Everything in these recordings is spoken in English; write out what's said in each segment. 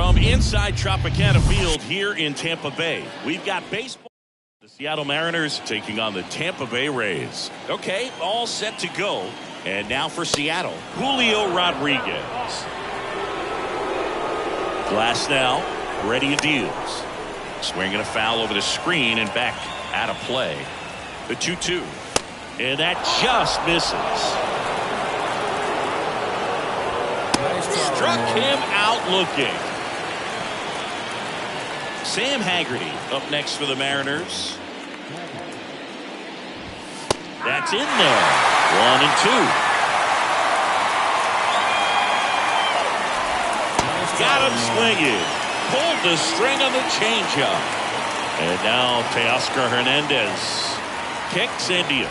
From inside Tropicana Field here in Tampa Bay, we've got baseball. The Seattle Mariners taking on the Tampa Bay Rays. Okay, all set to go. And now for Seattle, Julio Rodriguez. Glass now, ready and deals. Swinging a foul over the screen and back out of play. The 2-2. And that just misses. Struck him out looking. Sam Haggerty up next for the Mariners. That's in there. 1-2. Got him swinging. Pulled the string on the changeup. And now Teoscar Hernandez kicks and deals.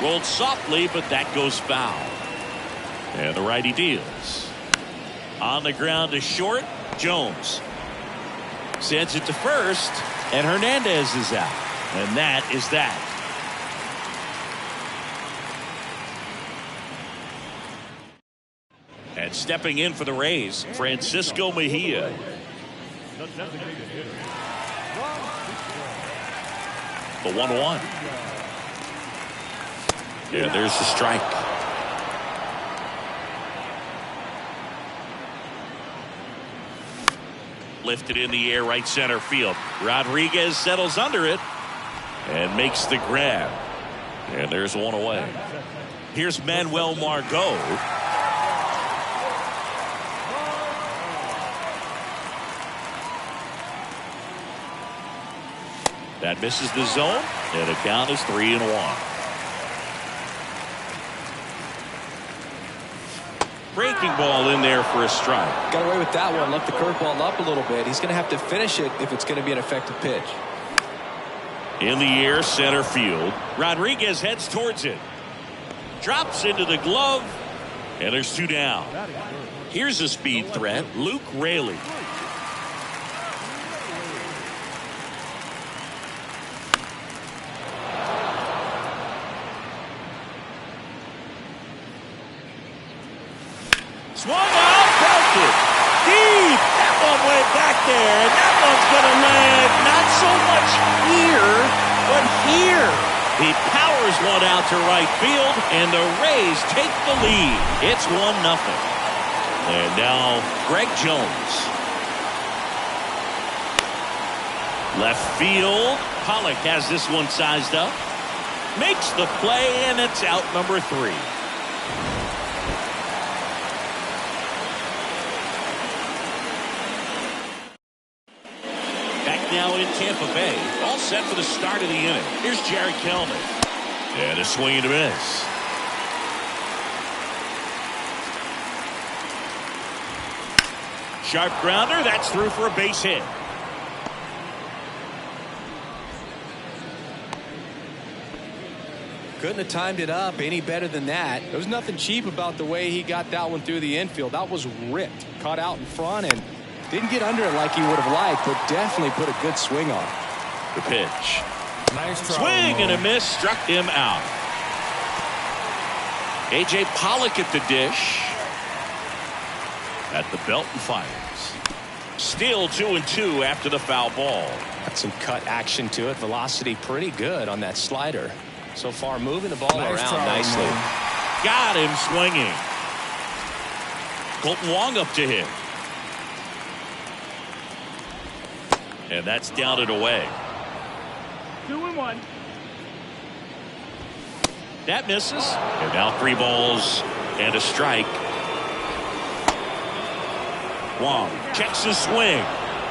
Rolled softly, but that goes foul. And the righty deals. On the ground to short. Jones sends it to first, and Hernandez is out. And that is that. And stepping in for the Rays, Francisco Mejia. The 1-1. Yeah, there's the strike. Lifted in the air, right center field. Rodriguez settles under it and makes the grab. And there's one away. Here's Manuel Margot. That misses the zone, and the count is 3-1. Breaking ball in there for a strike. Got away with that one. Left the curveball up a little bit. He's going to have to finish it if it's going to be an effective pitch. In the air, center field. Rodriguez heads towards it. Drops into the glove, and there's 2 down. Here's a speed threat, Luke Raley. Swung out, broke it. Deep. That one went back there, and that one's going to land not so much here, but here. He powers one out to right field, and the Rays take the lead. It's 1-0. And now Greg Jones. Left field. Pollock has this one sized up. Makes the play, and it's out number 3. Now in Tampa Bay, all set for the start of the inning. Here's Jared Kelman. And a swing and a miss. Sharp grounder, that's through for a base hit. Couldn't have timed it up any better than that. There was nothing cheap about the way he got that one through the infield. That was ripped. Caught out in front and didn't get under it like he would have liked, but definitely put a good swing on. The pitch. Nice swing and a miss, struck him out. A.J. Pollock at the dish. At the belt and fires. Still 2-2 after the foul ball. Got some cut action to it. Velocity pretty good on that slider. So far moving the ball around nicely. Got him swinging. Colton Wong up to hit. And that's down and away. 2-1. That misses. And now 3 balls and a strike. Wong checks his swing.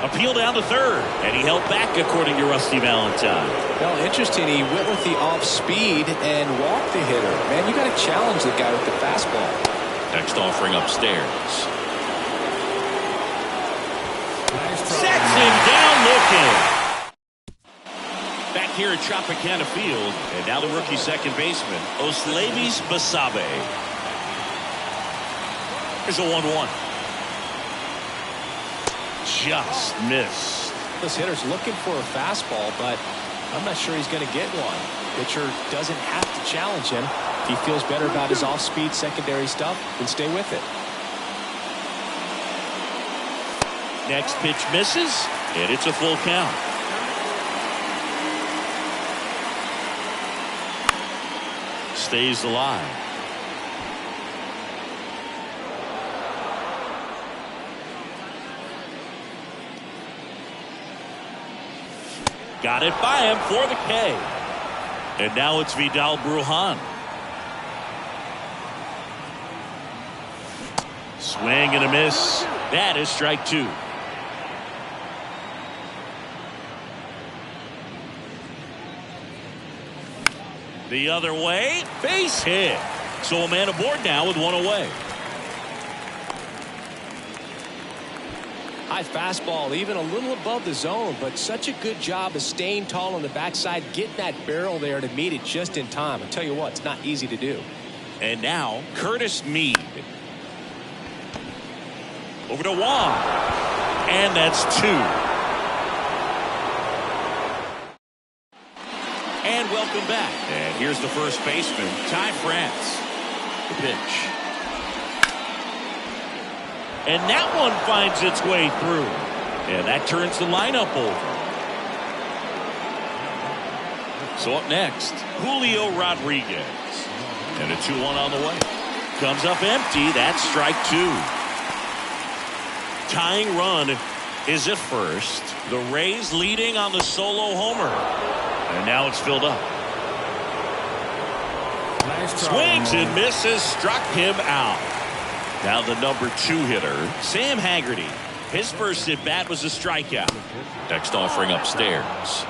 Appeal down to third. And he held back according to Rusty Valentine. Well, interesting. He went with the off speed and walked the hitter. Man, you got to challenge the guy with the fastball. Next offering upstairs. Sets him down looking. Back here at Tropicana Field, and now the rookie second baseman, Oslevis Basabe. Here's a 1-1. Just missed. This hitter's looking for a fastball, but I'm not sure he's going to get one. Pitcher doesn't have to challenge him. If he feels better about his off-speed secondary stuff, then stay with it. Next pitch misses, and it's a full count. Stays alive. Got it by him for the K. And now it's Vidal Brujan. Swing and a miss. That is strike two. The other way, base hit. So a man aboard now with one away. High fastball, even a little above the zone, but such a good job of staying tall on the backside, getting that barrel there to meet it just in time. I tell you what, it's not easy to do. And now Curtis Mead. Over to Wong. And that's two. And welcome back. And here's the first baseman, Ty France. The pitch. And that one finds its way through. And that turns the lineup over. So up next, Julio Rodriguez. And a 2-1 on the way. Comes up empty. That's strike two. Tying run is at first. The Rays leading on the solo homer. And now it's filled up. Nice Swings and misses. Struck him out. Now the number 2 hitter, Sam Haggerty. His first at bat was a strikeout. Next offering upstairs.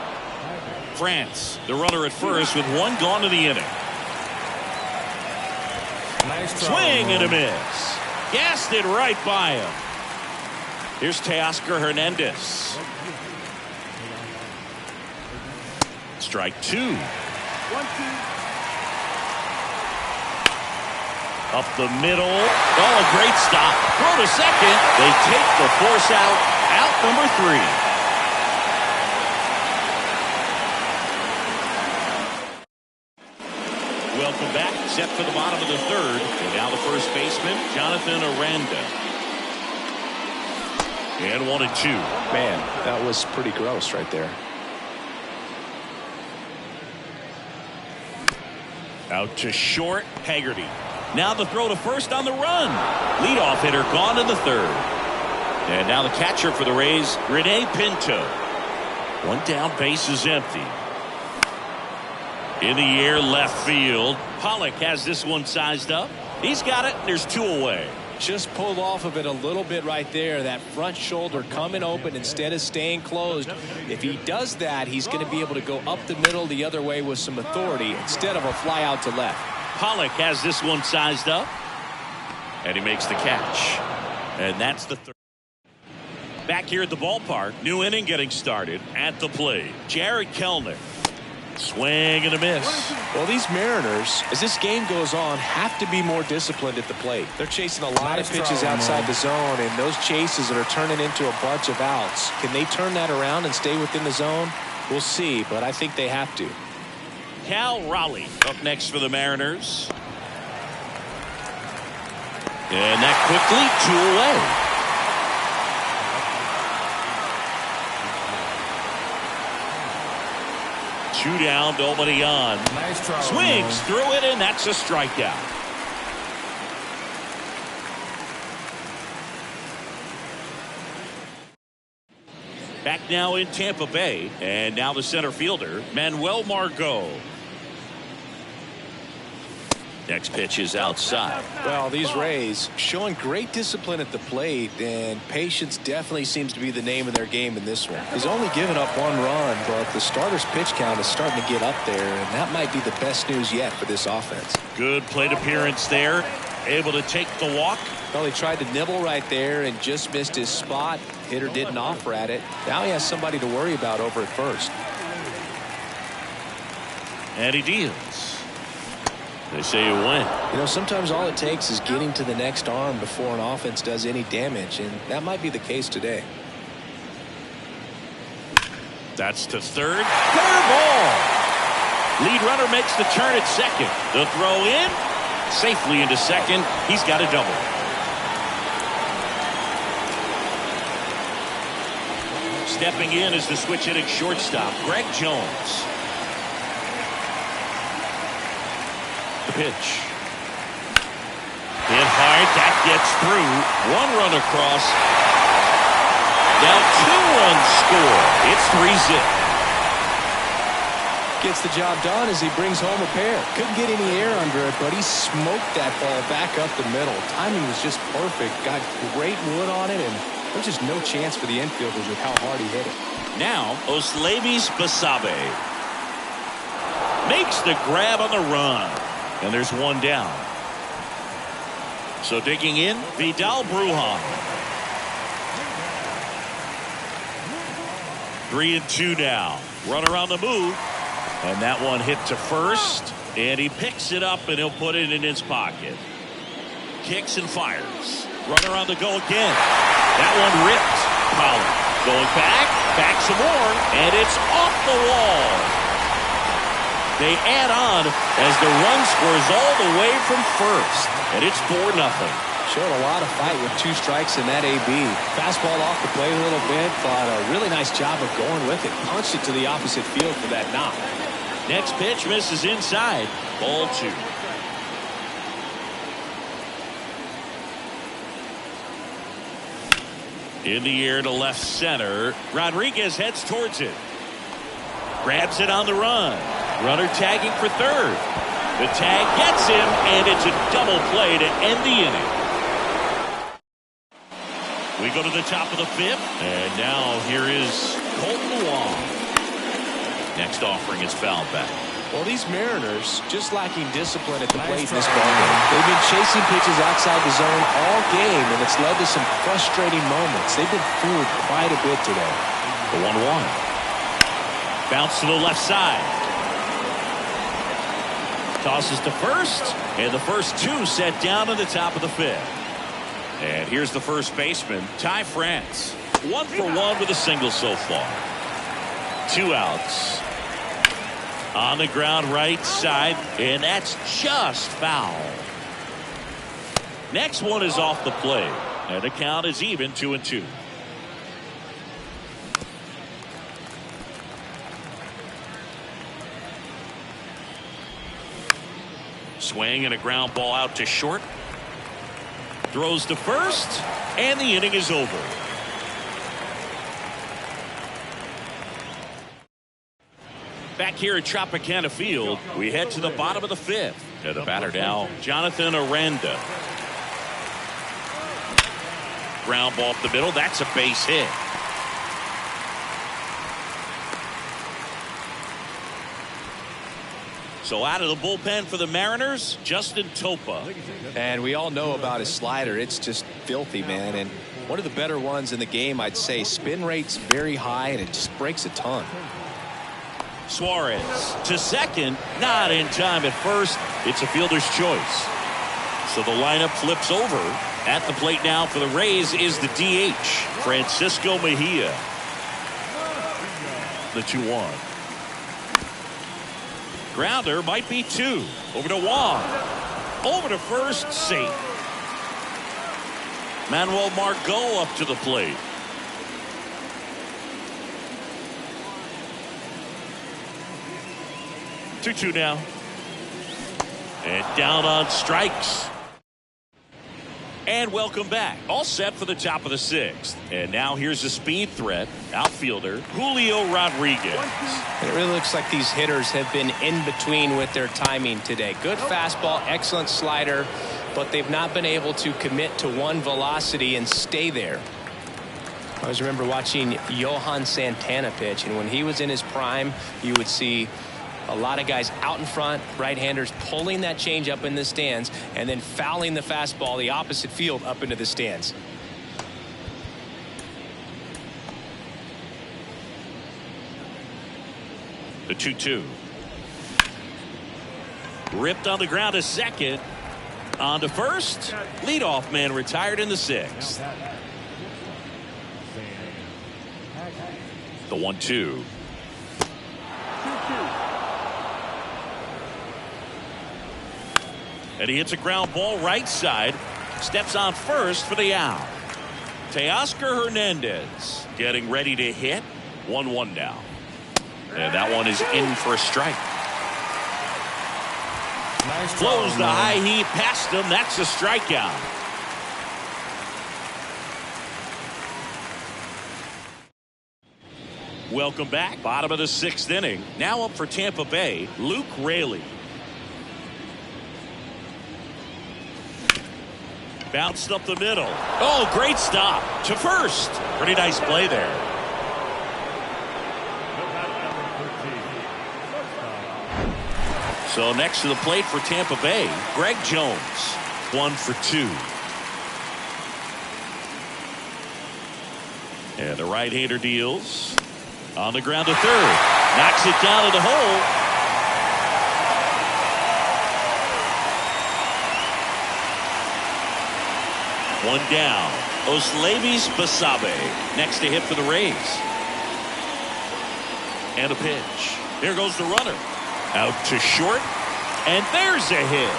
France, the runner at first with one gone to the inning. Nice Swing and a miss. Gassed it right by him. Here's Teoscar Hernandez. Strike two. 1-2. Up the middle. Oh, a great stop. Throw to second. They take the force out. Out number 3. Welcome back. Set for the bottom of the third. And now the first baseman, Jonathan Aranda. And 1-2. Man, that was pretty gross right there. Out to short, Haggerty. Now the throw to first on the run. Leadoff hitter gone in the third. And now the catcher for the Rays, Rene Pinto. One down, base is empty. In the air, left field. Pollock has this one sized up. He's got it. There's 2 away. Just pulled off of it a little bit right there. That front shoulder coming open instead of staying closed. If he does that, he's going to be able to go up the middle the other way with some authority instead of a fly out to left. Pollock has this one sized up. And he makes the catch. And that's the third. Back here at the ballpark, new inning getting started. At the plate, Jared Kelenic. Swing and a miss. Well, these Mariners, as this game goes on, have to be more disciplined at the plate. They're chasing a lot of pitches outside the zone, and those chases that are turning into a bunch of outs. Can they turn that around and stay within the zone? We'll see, but I think they have to. Cal Raleigh up next for the Mariners. And that quickly 2 away. Two down, nobody on. Nice try. Swings through it, and that's a strikeout. Back now in Tampa Bay, and now the center fielder, Manuel Margot. Next pitch is outside. Well, these Rays showing great discipline at the plate, and patience definitely seems to be the name of their game in this one. He's only given up 1 run, but the starter's pitch count is starting to get up there, and that might be the best news yet for this offense. Good plate appearance there. Able to take the walk. Well, he tried to nibble right there and just missed his spot. Hitter didn't offer at it. Now he has somebody to worry about over at first. And he deals. They say you win. You know, sometimes all it takes is getting to the next arm before an offense does any damage, and that might be the case today. That's to third. Fair ball. Lead runner makes the turn at second. The throw in. Safely into second. He's got a double. Stepping in is the switch hitting shortstop, Greg Jones. The pitch. Hit hard, that gets through. One run across. Now 2 runs score. It's 3-zip. Gets the job done as he brings home a pair. Couldn't get any air under it, but he smoked that ball back up the middle. Timing was just perfect. Got great wood on it, and there's just no chance for the infielders with how hard he hit it. Now, Oslevis Basabe makes the grab on the run. And there's one down. So digging in, Vidal Brujan. 3-2 now. Runner on the move. And that one hit to first. And he picks it up and he'll put it in his pocket. Kicks and fires. Runner on the go again. That one ripped. Pollard going back some more. And it's off the wall. They add on as the run scores all the way from first. And it's 4-0. Showed a lot of fight with 2 strikes in that AB. Fastball off the plate a little bit, but a really nice job of going with it. Punched it to the opposite field for that knock. Next pitch misses inside. Ball 2. In the air to left center. Rodriguez heads towards it. Grabs it on the run. Runner tagging for third. The tag gets him, and it's a double play to end the inning. We go to the top of the 5th, and now here is Colton Wong. Next offering is fouled back. Well, these Mariners just lacking discipline at the plate in this ballgame. They've been chasing pitches outside the zone all game, and it's led to some frustrating moments. They've been fooled quite a bit today. The 1-1. Bounce to the left side. Tosses to first, and the first 2 set down to the top of the 5th. And here's the first baseman, Ty France. 1 for 1 with a single so far. 2 outs. On the ground right side, and that's just foul. Next one is off the plate, and the count is even 2-2. Swing and a ground ball out to short. Throws to first, and the inning is over. Back here at Tropicana Field, we head to the bottom of the 5th. And the batter now, Jonathan Aranda. Ground ball up the middle. That's a base hit. So out of the bullpen for the Mariners, Justin Topa. And we all know about his slider. It's just filthy, man. And one of the better ones in the game, I'd say. Spin rate's very high, and it just breaks a ton. Suarez to second, not in time at first. It's a fielder's choice. So the lineup flips over. At the plate now for the Rays is the DH, Francisco Mejia. The 2-1. Grounder might be 2. Over to Wong. Over to first, safe. Manuel Margot up to the plate. Two now. And down on strikes. And welcome back. All set for the top of the 6th. And now here's a speed threat. Outfielder Julio Rodriguez. And it really looks like these hitters have been in between with their timing today. Good fastball, excellent slider, but they've not been able to commit to one velocity and stay there. I always remember watching Johan Santana pitch, and when he was in his prime, you would see a lot of guys out in front, right-handers pulling that change up in the stands and then fouling the fastball the opposite field up into the stands. The 2-2. Ripped on the ground to second. On to first. Leadoff man retired in the 6th. The 1-2. And he hits a ground ball right side. Steps on first for the out. Teoscar Hernandez getting ready to hit. 1-1 now. And that one is in for a strike. Nice Blows the high heat past him. That's a strikeout. Welcome back. Bottom of the 6th inning. Now up for Tampa Bay, Luke Raley. Bounced up the middle. Oh, great stop to first. Pretty nice play there. So next to the plate for Tampa Bay, Greg Jones. 1 for 2. And the right-hander deals. On the ground to third. Knocks it down to the hole. One down. Oslevis Basabe next to hit for the Rays. And a pitch. There goes the runner. Out to short. And there's a hit.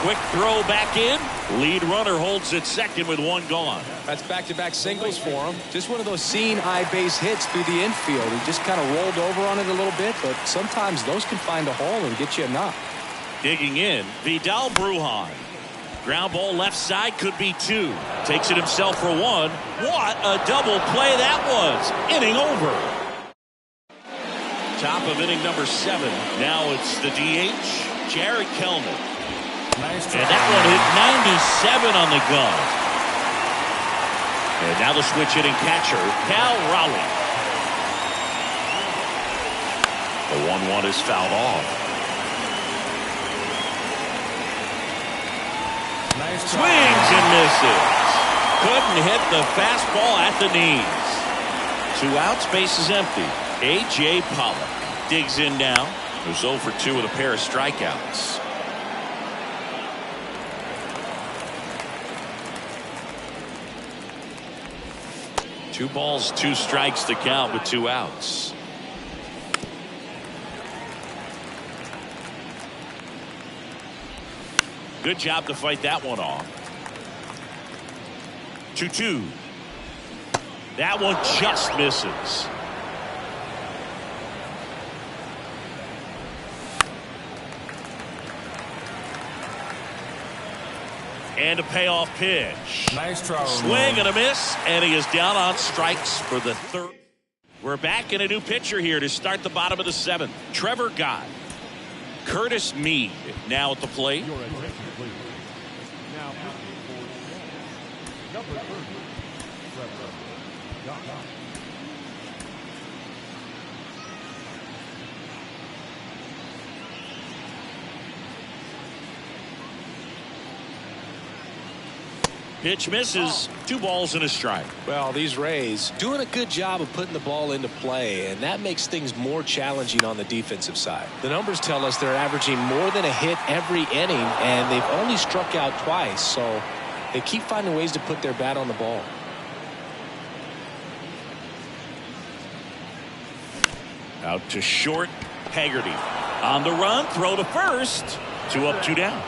Quick throw back in. Lead runner holds at second with one gone. That's back-to-back singles for him. Just one of those seeing eye base hits through the infield. He just kind of rolled over on it a little bit, but sometimes those can find a hole and get you a knock. Digging in, Vidal Brujan. Ground ball left side, could be 2. Takes it himself for 1. What a double play that was. Inning over. Top of inning number 7. Now it's the DH, Jared Kellman. Nice and that one hit 97 on the gun. And now the switch hitting catcher, Cal Raleigh. The 1-1 is fouled off. Nice Swings and misses. Couldn't hit the fastball at the knees. 2 outs, base is empty. A.J. Pollock digs in now. Who's 0 for 2 with a pair of strikeouts. Two balls, 2 strikes to count with 2 outs. Good job to fight that one off. 2-2. That one just misses. And a payoff pitch. Nice try. Swing and a miss, and he is down on strikes for the 3rd. We're back in a new pitcher here to start the bottom of the 7th. Trevor Gott. Curtis Mead now at the plate. Your attention, please. Now, number 30, Trevor Gott. Pitch misses. 2 balls and a strike. Well, these Rays doing a good job of putting the ball into play, and that makes things more challenging on the defensive side. The numbers tell us they're averaging more than a hit every inning, and they've only struck out twice, so they keep finding ways to put their bat on the ball. Out to short. Haggerty on the run. Throw to first. 2 up, 2 down.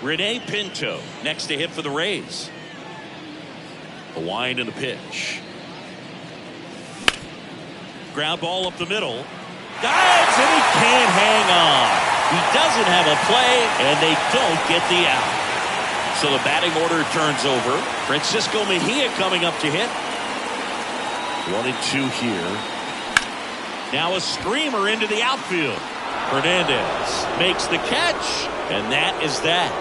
Rene Pinto next to hit for the Rays. The wind and the pitch. Ground ball up the middle. Dives and he can't hang on. He doesn't have a play and they don't get the out. So the batting order turns over. Francisco Mejia coming up to hit. 1-2 here. Now a screamer into the outfield. Hernandez makes the catch, and that is that.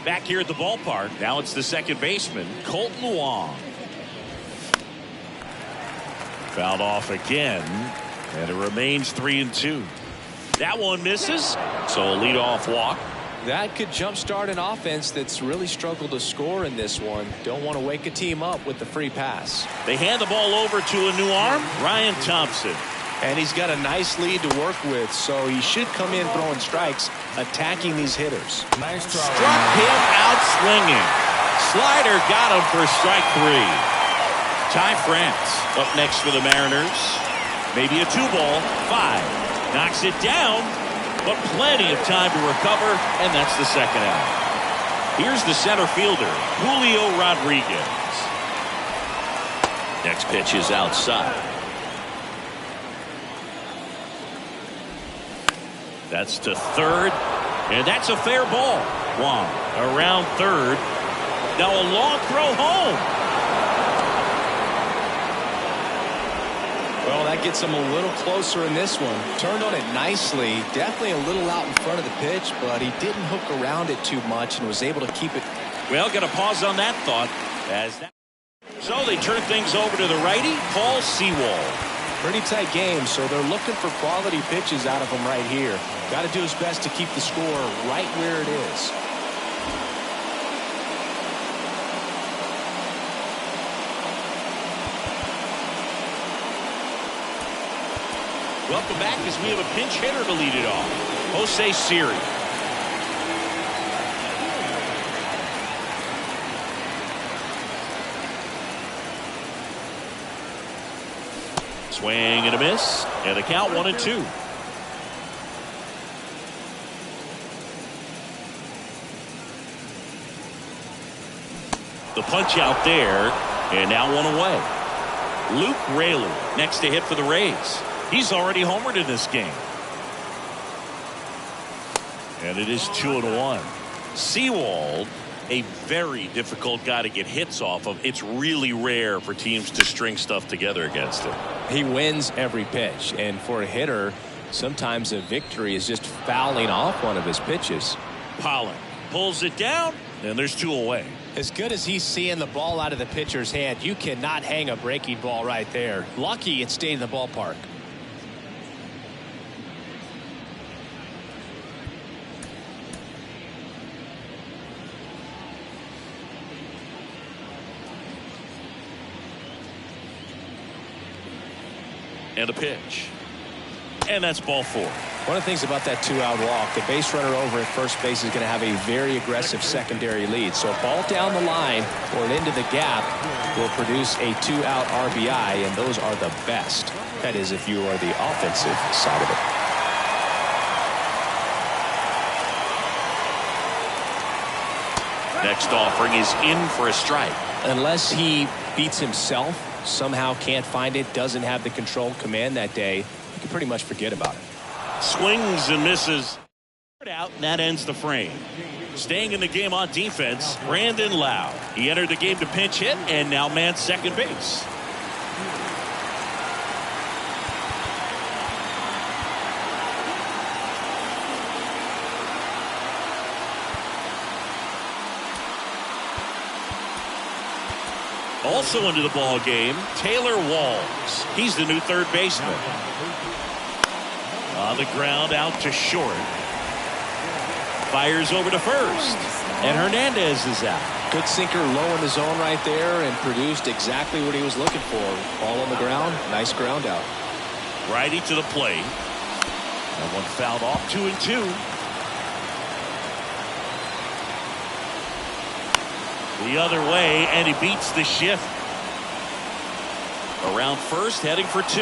Back here at the ballpark, now it's the second baseman, Colton Wong. Fouled off again, and it remains 3-2. That one misses, so a leadoff walk. That could jumpstart an offense that's really struggled to score in this one. Don't want to wake a team up with the free pass. They hand the ball over to a new arm, Ryan Thompson. And he's got a nice lead to work with, so he should come in throwing strikes, attacking these hitters. Nice try. Struck him out swinging. Slider got him for strike 3. Ty France up next for the Mariners. Maybe a 2-ball, 5. Knocks it down, but plenty of time to recover, and that's the second out. Here's the center fielder, Julio Rodriguez. Next pitch is outside. That's to third, and that's a fair ball. Wong around third. Now a long throw home. Well, that gets him a little closer in this one. Turned on it nicely. Definitely a little out in front of the pitch, but he didn't hook around it too much and was able to keep it. Well, got to pause on that thought. So they turn things over to the righty, Paul Sewald. Pretty tight game, so they're looking for quality pitches out of him right here. Got to do his best to keep the score right where it is. Welcome back as we have a pinch hitter to lead it off. Jose Siri. Swing and a miss, and the count 1-2. The punch out there, and now one away. Luke Raley next to hit for the Rays. He's already homered in this game. And it is 2-1. Sewald, a very difficult guy to get hits off of. It's really rare for teams to string stuff together against him. He wins every pitch, and for a hitter, sometimes a victory is just fouling off one of his pitches. Pollock pulls it down, and there's 2 away. As good as he's seeing the ball out of the pitcher's hand, you cannot hang a breaking ball right there. Lucky it stayed in the ballpark. And a pitch. And that's ball 4. One of the things about that 2-out walk, the base runner over at first base is going to have a very aggressive secondary lead. So a ball down the line or into the gap will produce a 2-out RBI, and those are the best. That is, if you are the offensive side of it. Next offering is in for a strike. Unless he beats himself, somehow can't find it, doesn't have the control command that day, you can pretty much forget about it. Swings and misses. Out, and that ends the frame. Staying in the game on defense, Brandon Lowe. He entered the game to pinch hit and now mans second base. Also into the ball game, Taylor Walls. He's the new third baseman. On the ground, out to short. Fires over to first, and Hernandez is out. Good sinker low in the zone right there and produced exactly what he was looking for. Ball on the ground, nice ground out. Righty to the plate. That one fouled off, 2-2. The other way, and he beats the shift. Around first, heading for 2.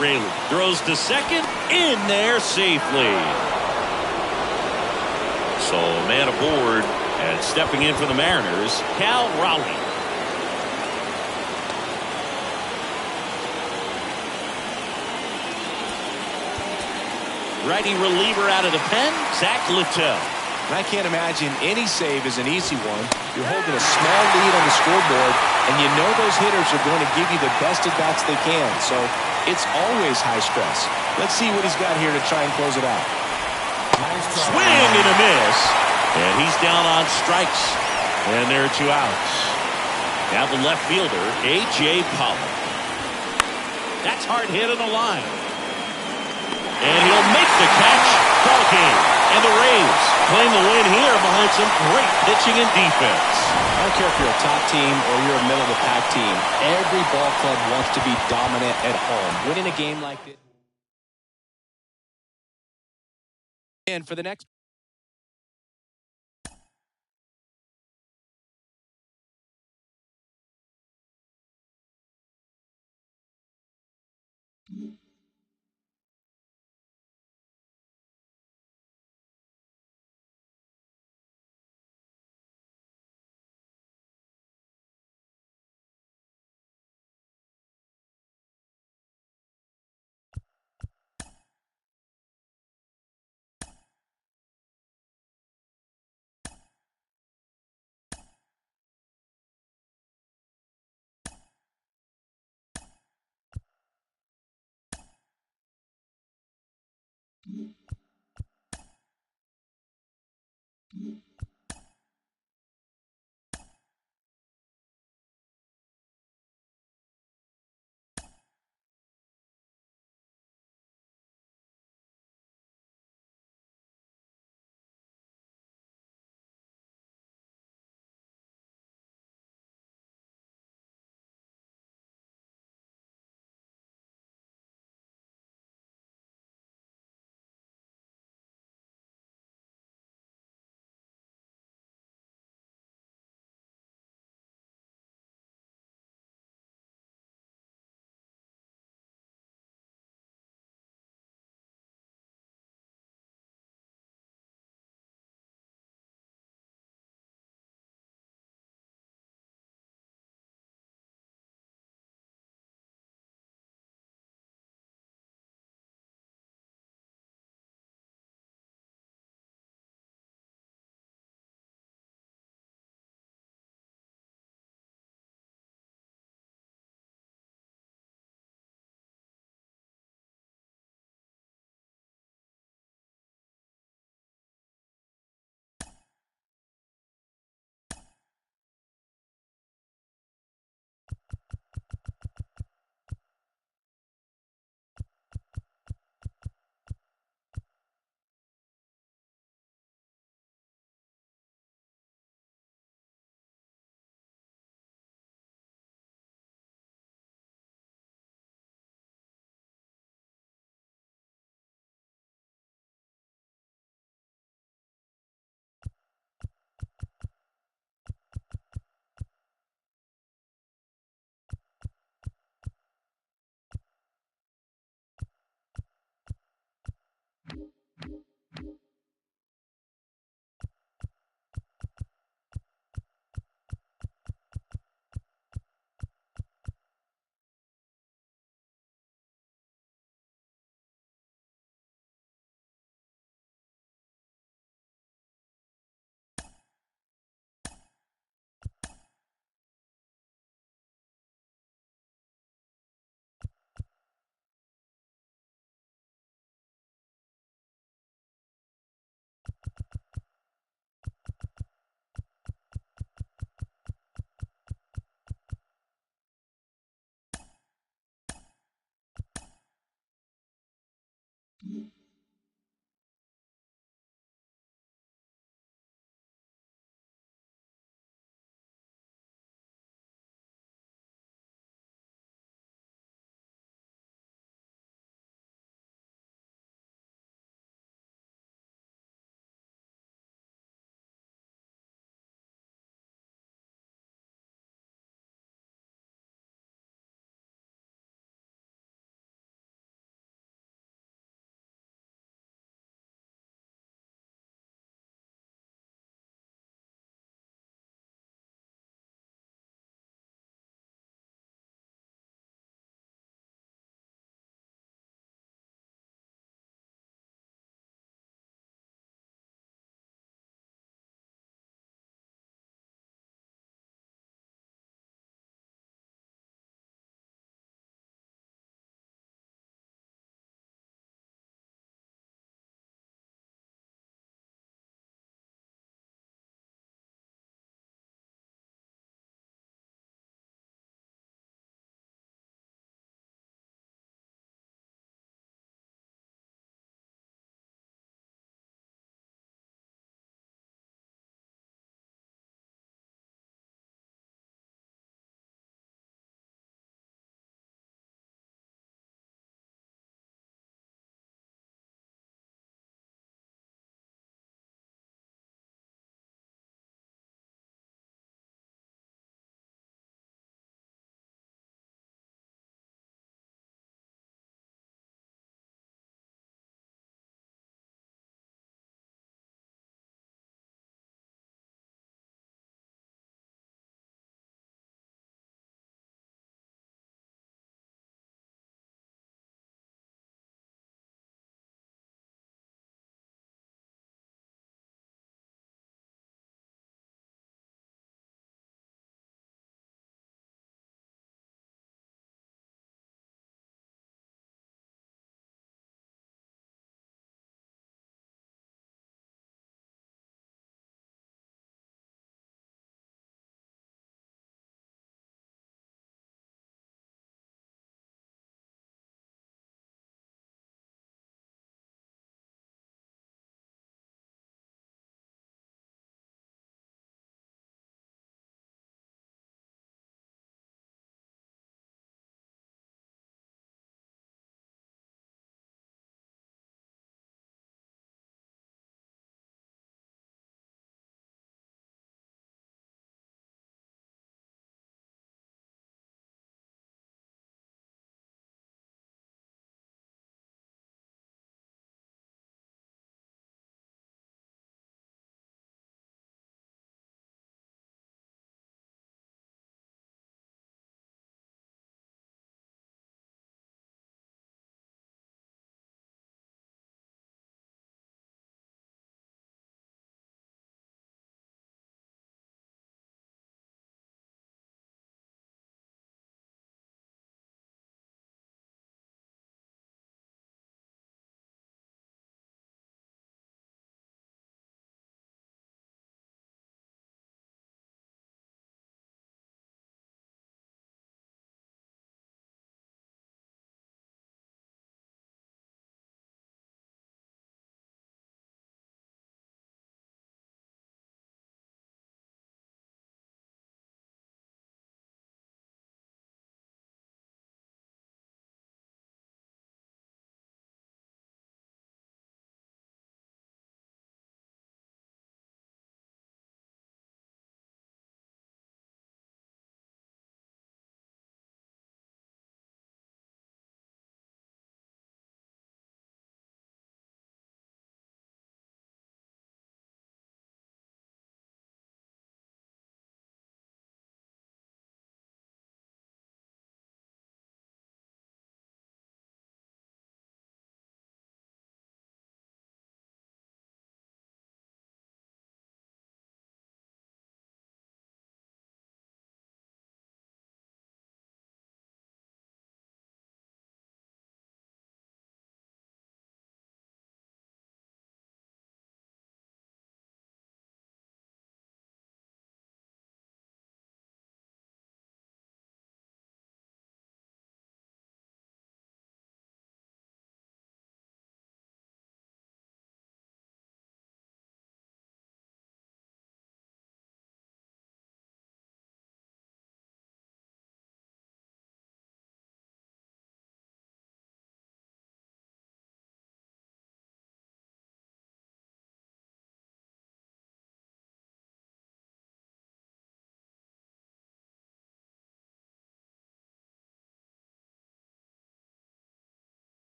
Raley throws to second, in there safely. So man aboard, and stepping in for the Mariners, Cal Raleigh. Righty reliever out of the pen, Zach Littell. And I can't imagine any save is an easy one. You're holding a small lead on the scoreboard, and you know those hitters are going to give you the best at-bats they can. So it's always high stress. Let's see what he's got here to try and close it out. Swing and a miss. And he's down on strikes. And there are 2 outs. Now the left fielder, A.J. Pollock. That's hard hit on the line. And he'll make the catch. Ball game. And the Rays claim the win here behind some great pitching and defense. I don't care if you're a top team or you're a middle-of-the-pack team. Every ball club wants to be dominant at home. Winning a game like this. And for the next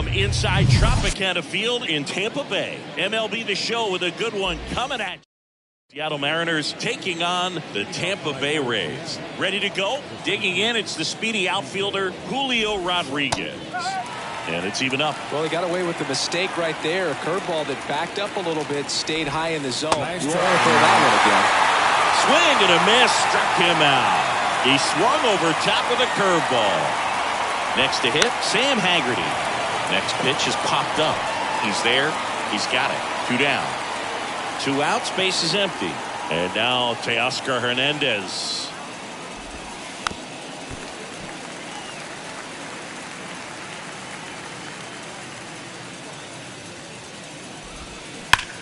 from inside Tropicana Field in Tampa Bay. MLB The Show with a good one coming at you. Seattle Mariners taking on the Tampa Bay Rays. Ready to go? Digging in, it's the speedy outfielder Julio Rodriguez. And it's even up. Well, he got away with the mistake right there. A curveball that backed up a little bit, stayed high in the zone. Nice You try. want to throw that one again. Swing and a miss, struck him out. He swung over top of the curveball. Next to hit, Sam Haggerty. Next pitch is popped up. He's there. He's got it. 2 down. 2 outs, base is empty. And now Teoscar Hernandez.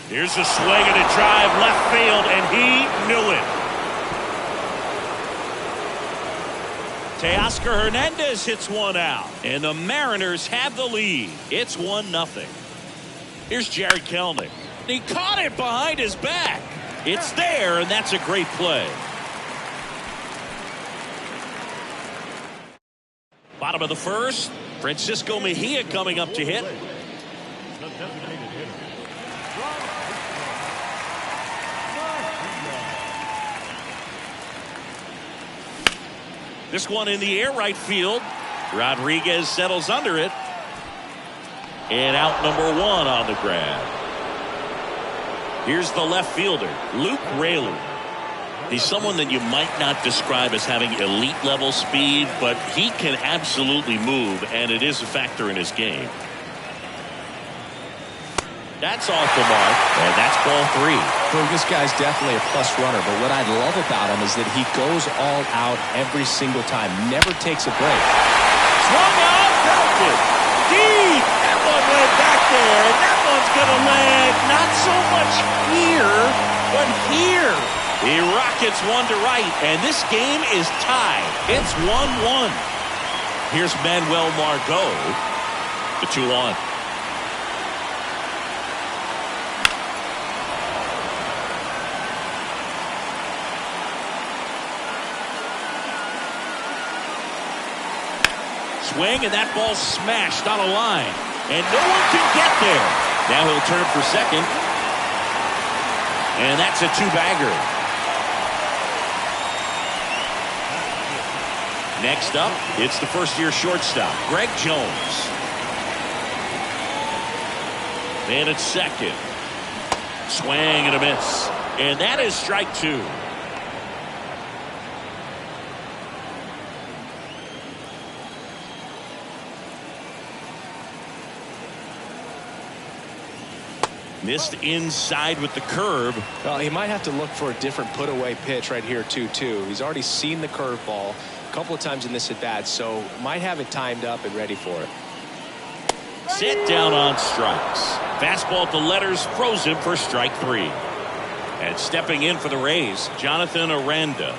Here's a swing and a drive left field, and he knew it. Teoscar Hernandez hits one out, and the Mariners have the lead. It's 1-0. Here's Jared Kelenic. He caught it behind his back. It's there, and that's a great play. Bottom of the first, Francisco Mejia coming up to hit. The designated hitter. This one in the air right field. Rodriguez settles under it. And out number 1 on the grab. Here's the left fielder, Luke Raley. He's someone that you might not describe as having elite level speed, but he can absolutely move, and it is a factor in his game. That's off the mark, and that's ball 3. Well, this guy's definitely a plus runner, but what I love about him is that he goes all out every single time, never takes a break. Swung out, belted, deep. That one went back there, and that one's going to land not so much here, but here. He rockets one to right, and this game is tied. It's 1-1. Here's Manuel Margot, the 2-1. Swing, and that ball smashed on a line. And no one can get there. Now he'll turn for second. And that's a 2-bagger. Next up, it's the first-year shortstop, Greg Jones. And it's second. Swing and a miss. And that is strike 2. Missed inside with the curve. Well, he might have to look for a different put-away pitch right here, too. He's already seen the curveball a couple of times in this at-bat, so might have it timed up and ready for it. Set down on strikes. Fastball at the letters froze him for strike 3. And stepping in for the Rays, Jonathan Aranda.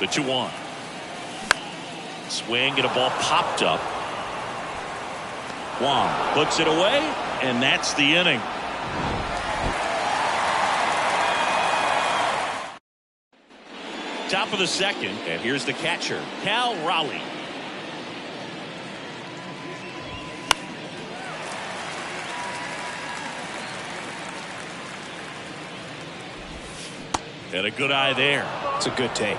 The 2-1. Swing and a ball popped up. Wong puts it away, and that's the inning. Top of the second, and here's the catcher, Cal Raleigh. And a good eye there. It's a good take.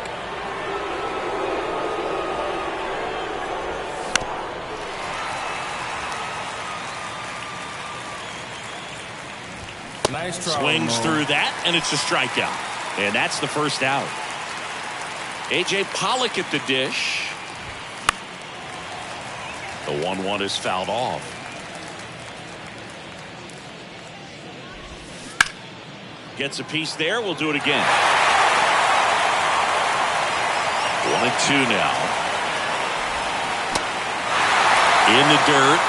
Nice try. Swings through that, and it's a strikeout. And that's the first out. A.J. Pollock at the dish. The 1-1 is fouled off. Gets a piece there. We'll do it again. 1-2 now. In the dirt.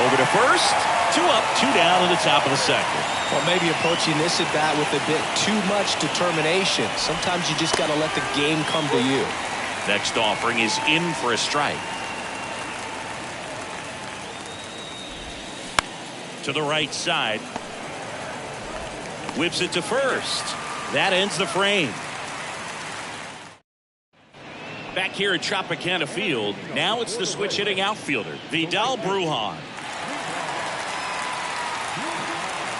Over to first. 2 up, 2 down in the top of the second. Well, maybe approaching this at bat with a bit too much determination. Sometimes you just got to let the game come to you. Next offering is in for a strike. To the right side. Whips it to first. That ends the frame. Back here at Tropicana Field, now it's the switch hitting outfielder, Vidal Brujan.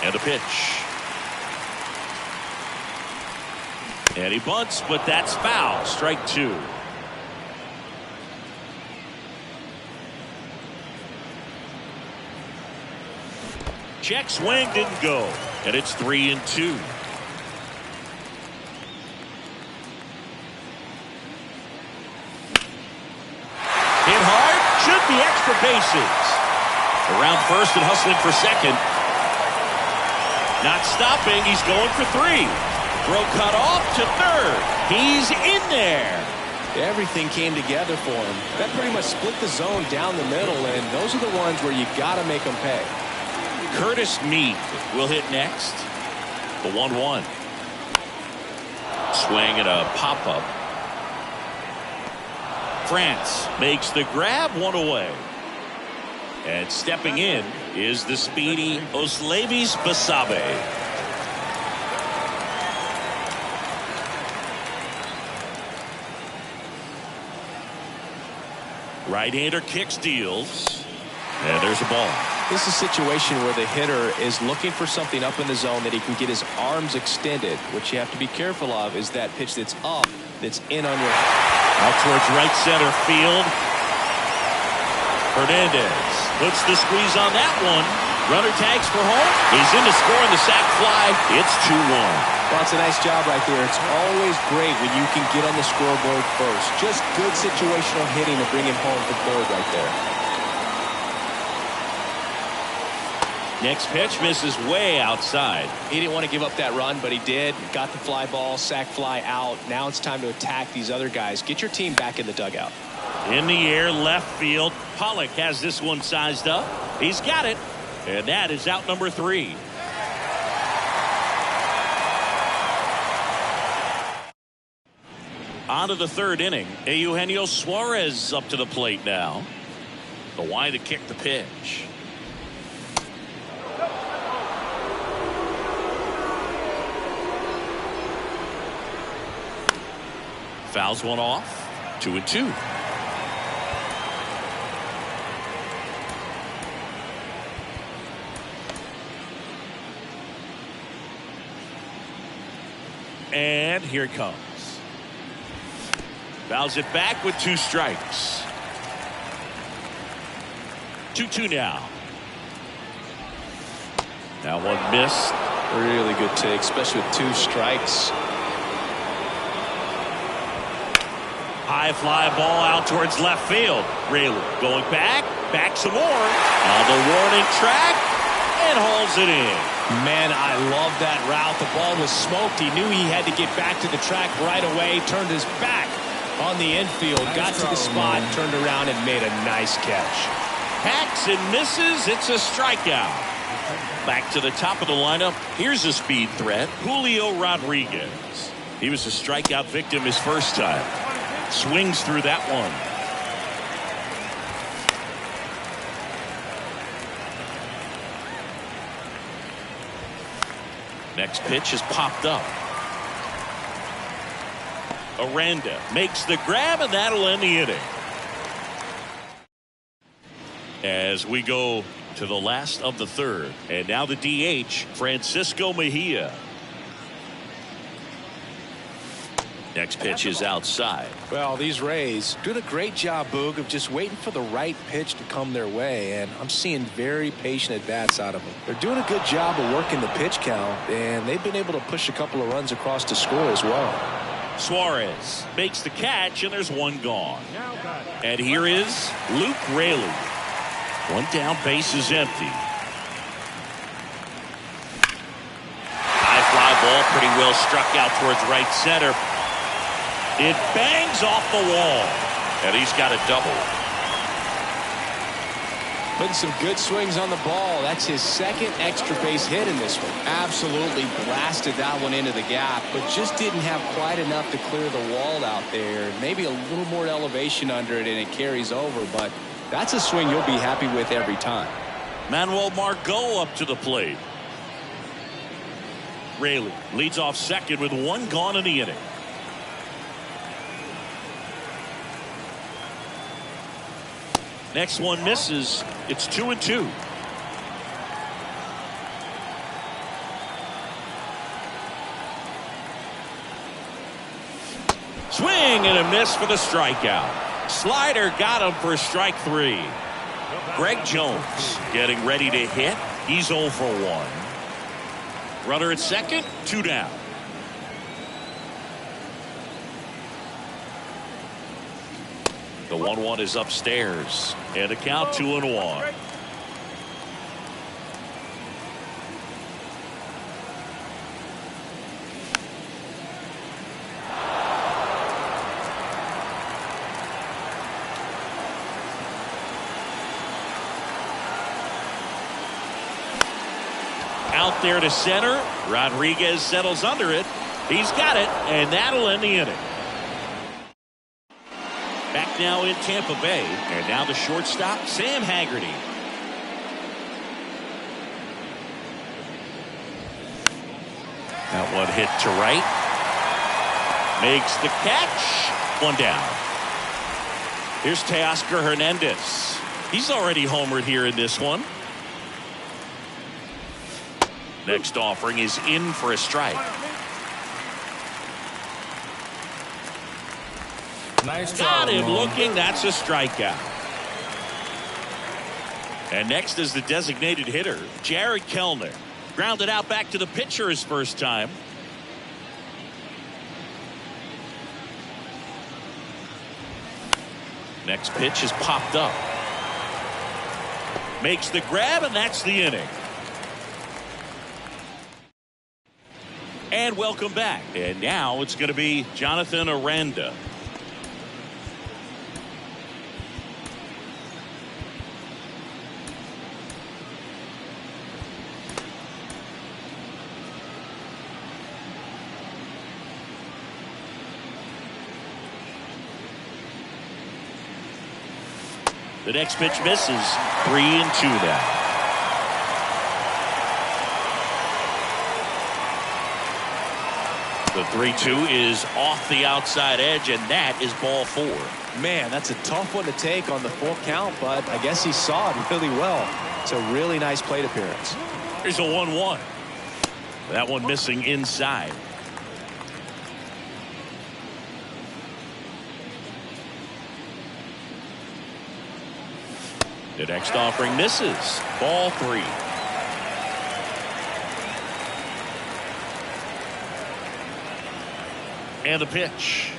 And a pitch. And he bunts, but that's foul. Strike two. Check swing, didn't go. And it's 3-2. Hit hard, should be extra bases. Around first and hustling for second. Not stopping, he's going for three. Throw cut off to third. He's in there. Everything came together for him. That pretty much split the zone down the middle, and those are the ones where you got to make them pay. Curtis Mead will hit next. The 1-1. Swing and a pop-up. France makes the grab, one away. And stepping in is the speedy Oslevis Basabe. Right-hander kicks, deals. And there's a ball. This is a situation where the hitter is looking for something up in the zone that he can get his arms extended. What you have to be careful of is that pitch that's up, that's in on your... Out towards right center field. Hernandez puts the squeeze on that one. Runner tags for home. He's in to score on the sac fly. It's 2-1. Well, it's a nice job right there. It's always great when you can get on the scoreboard first. Just good situational hitting to bring him home for third right there. Next pitch misses way outside. He didn't want to give up that run, but he did. Got the fly ball, sac fly out. Now it's time to attack these other guys. Get your team back in the dugout. In the air, left field. Pollock has this one sized up. He's got it. And that is out number 3. On to the third inning. Eugenio Suarez up to the plate now. The wide to kick the pitch. Fouls one off. 2-2. And here it comes. Fouls it back with 2 strikes. 2-2 now. Now one missed. Really good take, especially with 2 strikes. High fly ball out towards left field. Rayleigh going back some more. On the warning track and hauls it in. Man, I love that route. The ball was smoked. He knew he had to get back to the track right away. Turned his back on the infield. Got to the spot, turned around and made a nice catch. Hacks and misses. It's a strikeout. Back to the top of the lineup. Here's a speed threat. Julio Rodriguez. He was a strikeout victim his first time. Swings through that one. Next pitch is popped up. Aranda makes the grab, and that'll end the inning. As we go to the last of the third, and now the DH, Francisco Mejia. Next pitch is outside. Well, these Rays doing a great job, Boog, of just waiting for the right pitch to come their way, and I'm seeing very patient at-bats out of them. They're doing a good job of working the pitch count, and they've been able to push a couple of runs across to score as well. Suarez makes the catch, and there's one gone. And here is Luke Rayleigh. One down, base is empty. High fly ball, pretty well struck out towards right center. It bangs off the wall, and he's got a double. Putting some good swings on the ball. That's his second extra base hit in this one. Absolutely blasted that one into the gap, but just didn't have quite enough to clear the wall out there. Maybe a little more elevation under it, and it carries over, but that's a swing you'll be happy with every time. Manuel Margot up to the plate. Rayleigh leads off second with one gone in the inning. Next one misses. It's 2-2. Swing and a miss for the strikeout. Slider got him for strike 3. Greg Jones getting ready to hit. He's 0 for 1. Runner at second, 2 down. The 1-1 is upstairs, and a count 2-1. Out there to center. Rodriguez settles under it. He's got it, and that'll end the inning. Back now in Tampa Bay, and now the shortstop, Sam Haggerty. That one hit to right. Makes the catch. 1 down. Here's Teoscar Hernandez. He's already homered here in this one. Next offering is in for a strike. Nice Got job, him Mom. looking. That's a strikeout. And next is the designated hitter, Jared Kellner. Grounded out back to the pitcher his first time. Next pitch is popped up. Makes the grab, and that's the inning. And welcome back. And now it's going to be Jonathan Aranda. The next pitch misses. 3-2 now. The 3-2 is off the outside edge, and that is ball 4. Man, that's a tough one to take on the full count, but I guess he saw it really well. It's a really nice plate appearance. Here's a 1-1. That one missing inside. The next offering misses. Ball 3. And the pitch.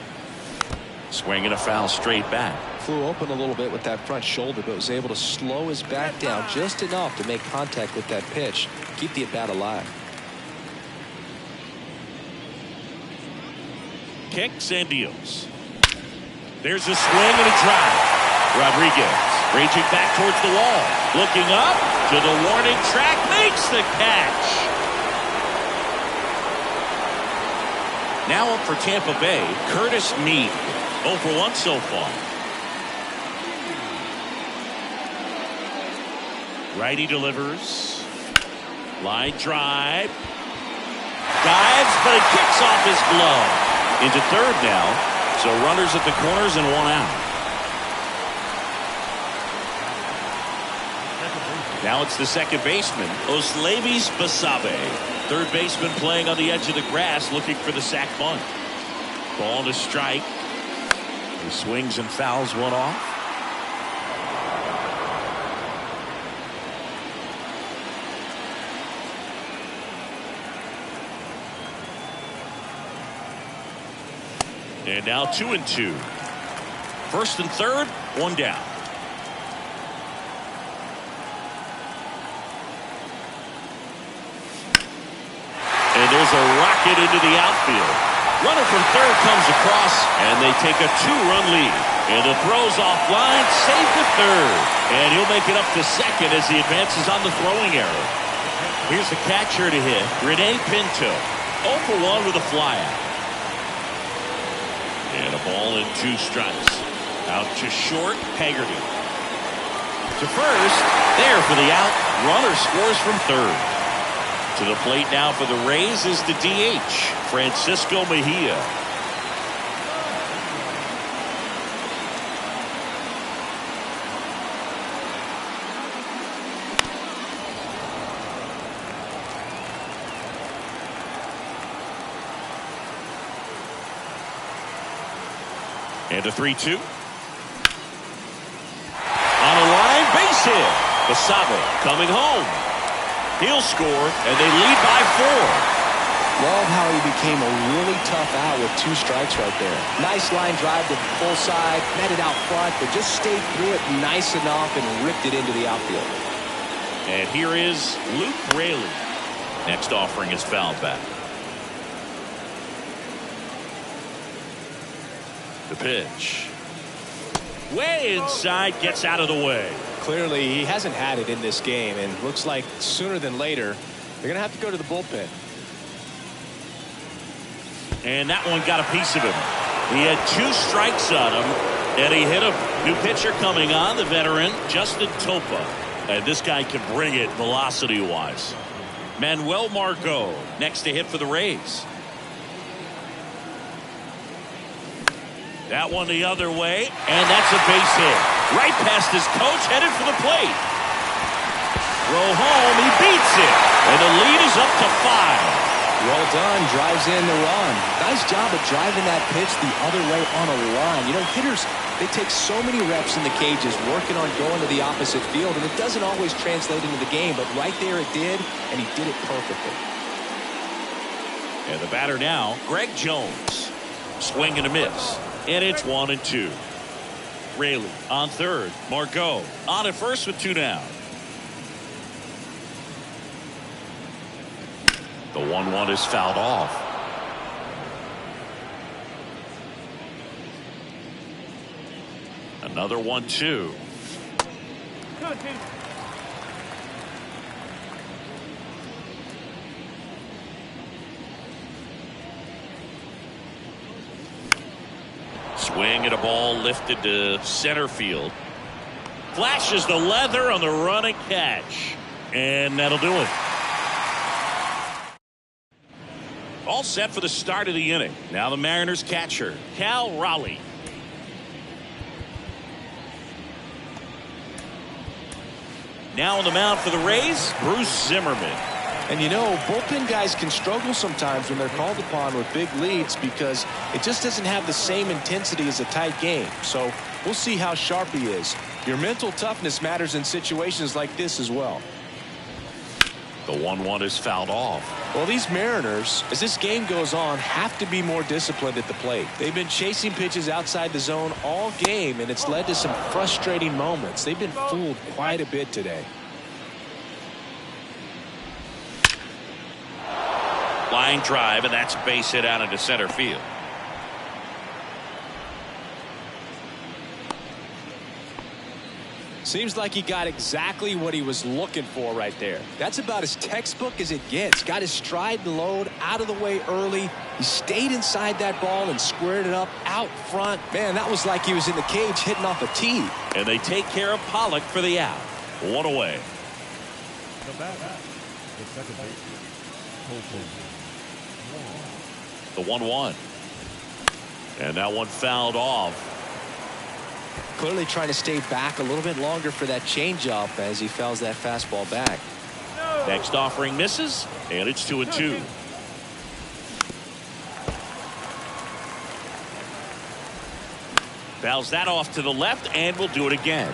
Swing and a foul straight back. Flew open a little bit with that front shoulder, but was able to slow his back down just enough to make contact with that pitch. Keep the at-bat alive. Kicks and deals. There's a swing and a drive. Rodriguez raging back towards the wall. Looking up to the warning track. Makes the catch. Now up for Tampa Bay, Curtis Mead. 0 for 1 so far. Righty delivers. Line drive. Dives, but it kicks off his glove. Into third now. So runners at the corners and 1 out. Now it's the second baseman, Oslevis Basabe. Third baseman playing on the edge of the grass, looking for the sac bunt. Ball to strike. He swings and fouls one off. And now 2-2. First and third, 1 down. And there's a rocket into the outfield. Runner from third comes across, and they take a 2-run lead. And the throw's offline, safe to third. And he'll make it up to second as he advances on the throwing error. Here's the catcher to hit, Rene Pinto. 0 for 1 with a flyout. And a ball and 2 strikes. Out to short, Haggerty. To first, there for the out. Runner scores from third. To the plate now for the Rays is the DH, Francisco Mejia. And a 3-2. On a line, base hit. Bchip coming home. He'll score, and they lead by 4. Love how he became a really tough out with 2 strikes right there. Nice line drive to the full side, met it out front, but just stayed through it nice enough and ripped it into the outfield. And here is Luke Raley. Next offering is fouled back. The pitch. Way inside, gets out of the way. Clearly, he hasn't had it in this game, and looks like sooner than later, they're going to have to go to the bullpen. And that one got a piece of him. He had 2 strikes on him, and he hit a new pitcher coming on, the veteran, Justin Topa. And this guy can bring it velocity-wise. Manuel Margot next to hit for the Rays. That one the other way, and that's a base hit. Right past his coach, headed for the plate. Throw home, he beats it, and the lead is up to 5. Well done, drives in the run. Nice job of driving that pitch the other way on a line. You know, hitters, they take so many reps in the cages working on going to the opposite field, and it doesn't always translate into the game, but right there it did, and he did it perfectly. And the batter now, Greg Jones. Swing and a miss, and it's 1-2. Raley on third. Margot on at first with 2 down. The 1-1 is fouled off. Another 1-2. Swing at a ball lifted to center field. Flashes the leather on the running catch. And that'll do it. All set for the start of the inning. Now the Mariners catcher, Cal Raleigh. Now on the mound for the Rays, Bruce Zimmerman. And you know, bullpen guys can struggle sometimes when they're called upon with big leads because it just doesn't have the same intensity as a tight game. So we'll see how sharp he is. Your mental toughness matters in situations like this as well. The 1-1 is fouled off. Well, these Mariners, as this game goes on, have to be more disciplined at the plate. They've been chasing pitches outside the zone all game, and it's led to some frustrating moments. They've been fooled quite a bit today. Line drive, and that's a base hit out into center field. Seems like he got exactly what he was looking for right there. That's about as textbook as it gets. Got his stride and load out of the way early. He stayed inside that ball and squared it up out front. Man, that was like he was in the cage hitting off a tee. And they take care of Pollock for the out. 1 away. The batter, the second baseman, The 1-1. And that one fouled off. Clearly trying to stay back a little bit longer for that changeup as he fouls that fastball back. Next offering misses, and it's 2-2. Fouls that off to the left, and will do it again.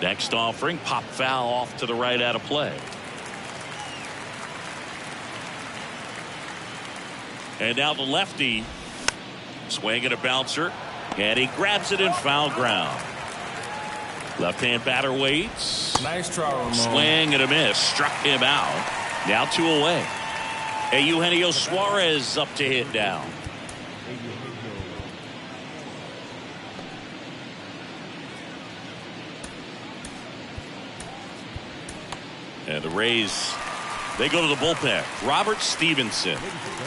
Next offering, pop foul off to the right out of play. And now the lefty. Swing and a bouncer, and he grabs it in foul ground. Left-hand batter waits. Nice try, Ramon. Swing and a miss, struck him out. Now 2 away. Eugenio Suarez up to hit down. And the Rays, they go to the bullpen. Robert Stevenson.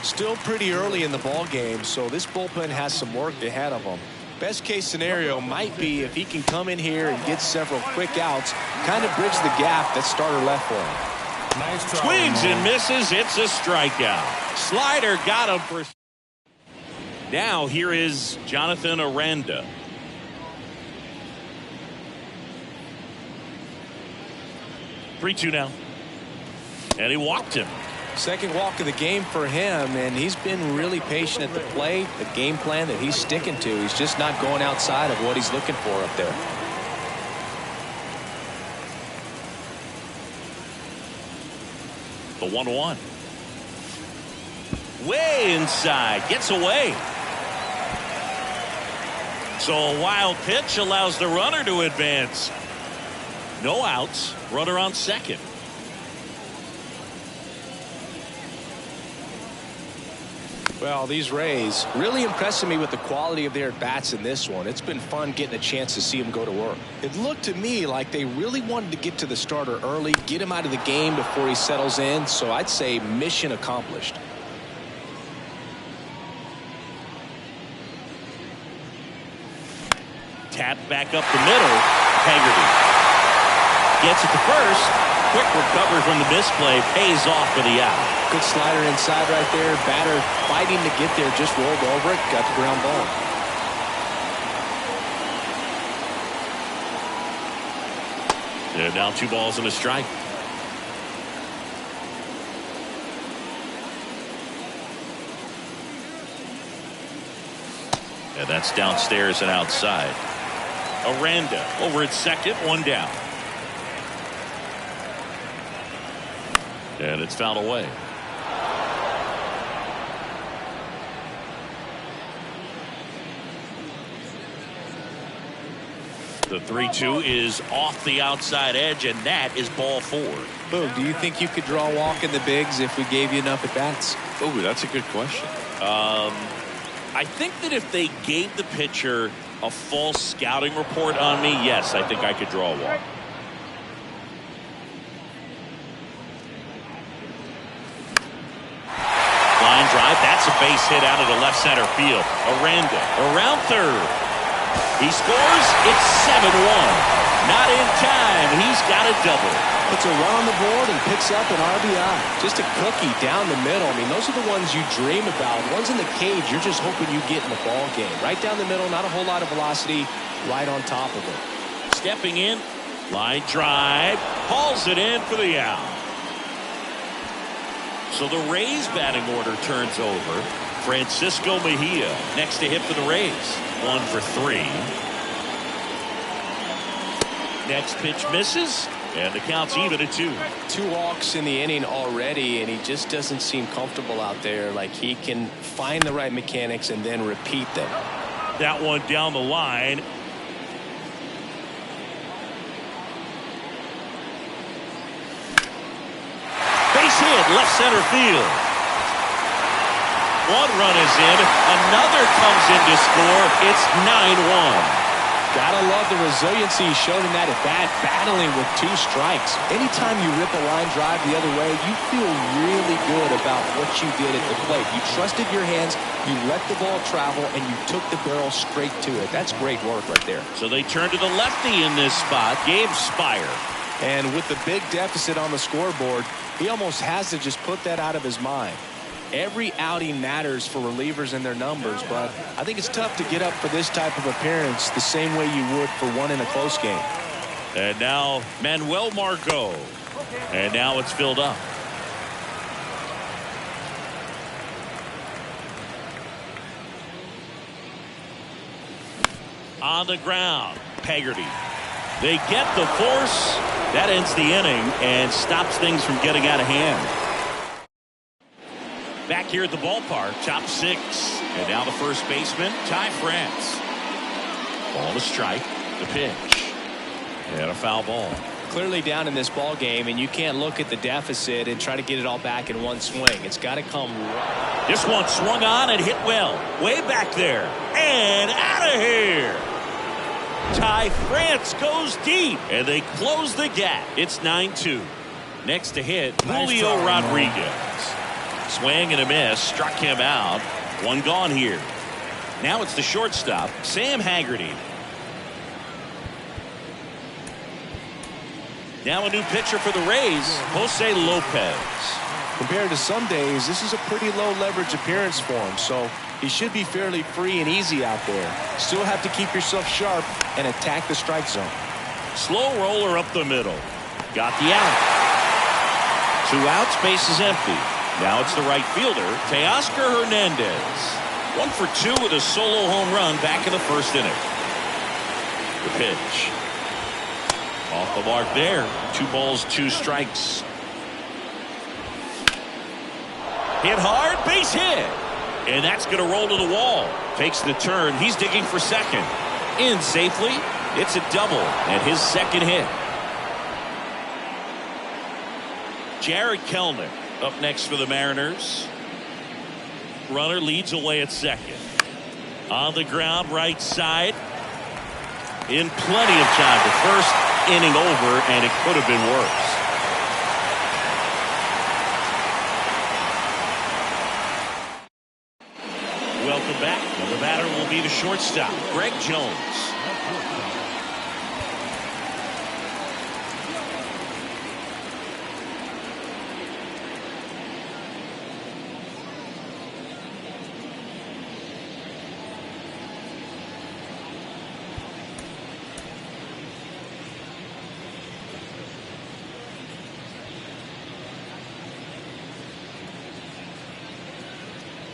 Still pretty early in the ball game, so this bullpen has some work ahead of them. Best case scenario might be if he can come in here and get several quick outs, kind of bridge the gap that starter left for him. Nice try, Swings Ramon. and misses. It's a strikeout. Slider got him for. Now here is Jonathan Aranda. Three-two now. And he walked him. Second walk of the game for him, and he's been really patient at the plate. The game plan that he's sticking to. He's just not going outside of what he's looking for up there. The 1-1. Way inside. Gets away. So a wild pitch allows the runner to advance. No outs. Runner on second. Well, these Rays really impressing me with the quality of their at-bats in this one. It's been fun getting a chance to see them go to work. It looked to me like they really wanted to get to the starter early, get him out of the game before he settles in, so I'd say mission accomplished. Tap back up the middle. Haggerty gets it to first. Quick recovery from the misplay, pays off for the out. Good slider inside right there. Batter fighting to get there, just rolled over it, got the ground ball. And now 2 balls and a strike. And that's downstairs and outside. Aranda over at second, 1 down. And it's fouled away. The 3-2 is off the outside edge, and that is ball 4. Boog, do you think you could draw a walk in the bigs if we gave you enough at bats? Oh, that's a good question. I think that if they gave the pitcher a false scouting report on me, yes, I think I could draw a walk. Line drive, that's a base hit out of the left center field. Aranda around third. He scores, it's 7-1. Not in time, he's got a double. Puts a run on the board and picks up an RBI. Just a cookie down the middle. I mean, those are the ones you dream about. Ones in the cage, you're just hoping you get in the ball game. Right down the middle, not a whole lot of velocity, right on top of it. Stepping in, line drive, hauls it in for the out. So the Rays batting order turns over. Francisco Mejia next to hit for the Rays. 1 for 3. Next pitch misses. And the count's even at 2. 2 walks in the inning already, and he just doesn't seem comfortable out there. Like he can find the right mechanics and then repeat them. That one down the line. Base hit, left center field. 1 run is in. Another comes in to score. It's 9-1. Gotta love the resiliency he showed in that at bat, battling with 2 strikes. Anytime you rip a line drive the other way, you feel really good about what you did at the plate. You trusted your hands, you let the ball travel, and you took the barrel straight to it. That's great work right there. So they turn to the lefty in this spot, Gabe Spire. And with the big deficit on the scoreboard, he almost has to just put that out of his mind. Every outing matters for relievers and their numbers, but I think it's tough to get up for this type of appearance the same way you would for one in a close game. And now Manuel Margot. And now it's filled up. On the ground, Haggerty. They get the force. That ends the inning and stops things from getting out of hand. Back here at the ballpark, top 6. And now the first baseman, Ty France. Ball to strike, the pitch. And a foul ball. Clearly down in this ball game, and you can't look at the deficit and try to get it all back in one swing. It's got to come right. This one swung on and hit well. Way back there. And out of here. Ty France goes deep. And they close the gap. It's 9-2. Next to hit, Julio Rodriguez. Swing and a miss, struck him out. 1 gone here. Now it's the shortstop, Sam Haggerty. Now a new pitcher for the Rays, Jose Lopez. Compared to some days, this is a pretty low leverage appearance for him, so he should be fairly free and easy out there. Still have to keep yourself sharp and attack the strike zone. Slow roller up the middle. Got the out. 2 outs, base is empty. Now it's the right fielder, Teoscar Hernandez. 1 for 2 with a solo home run back in the first inning. The pitch. Off the mark there. 2 balls, 2 strikes. Hit hard, base hit. And that's going to roll to the wall. Takes the turn. He's digging for second. In safely. It's a double and his second hit. Jared Kelenic up next for the Mariners. Runner leads away at second. On the ground, right side. In plenty of time. The first inning over, and it could have been worse. Welcome back. And the batter will be the shortstop, Greg Jones.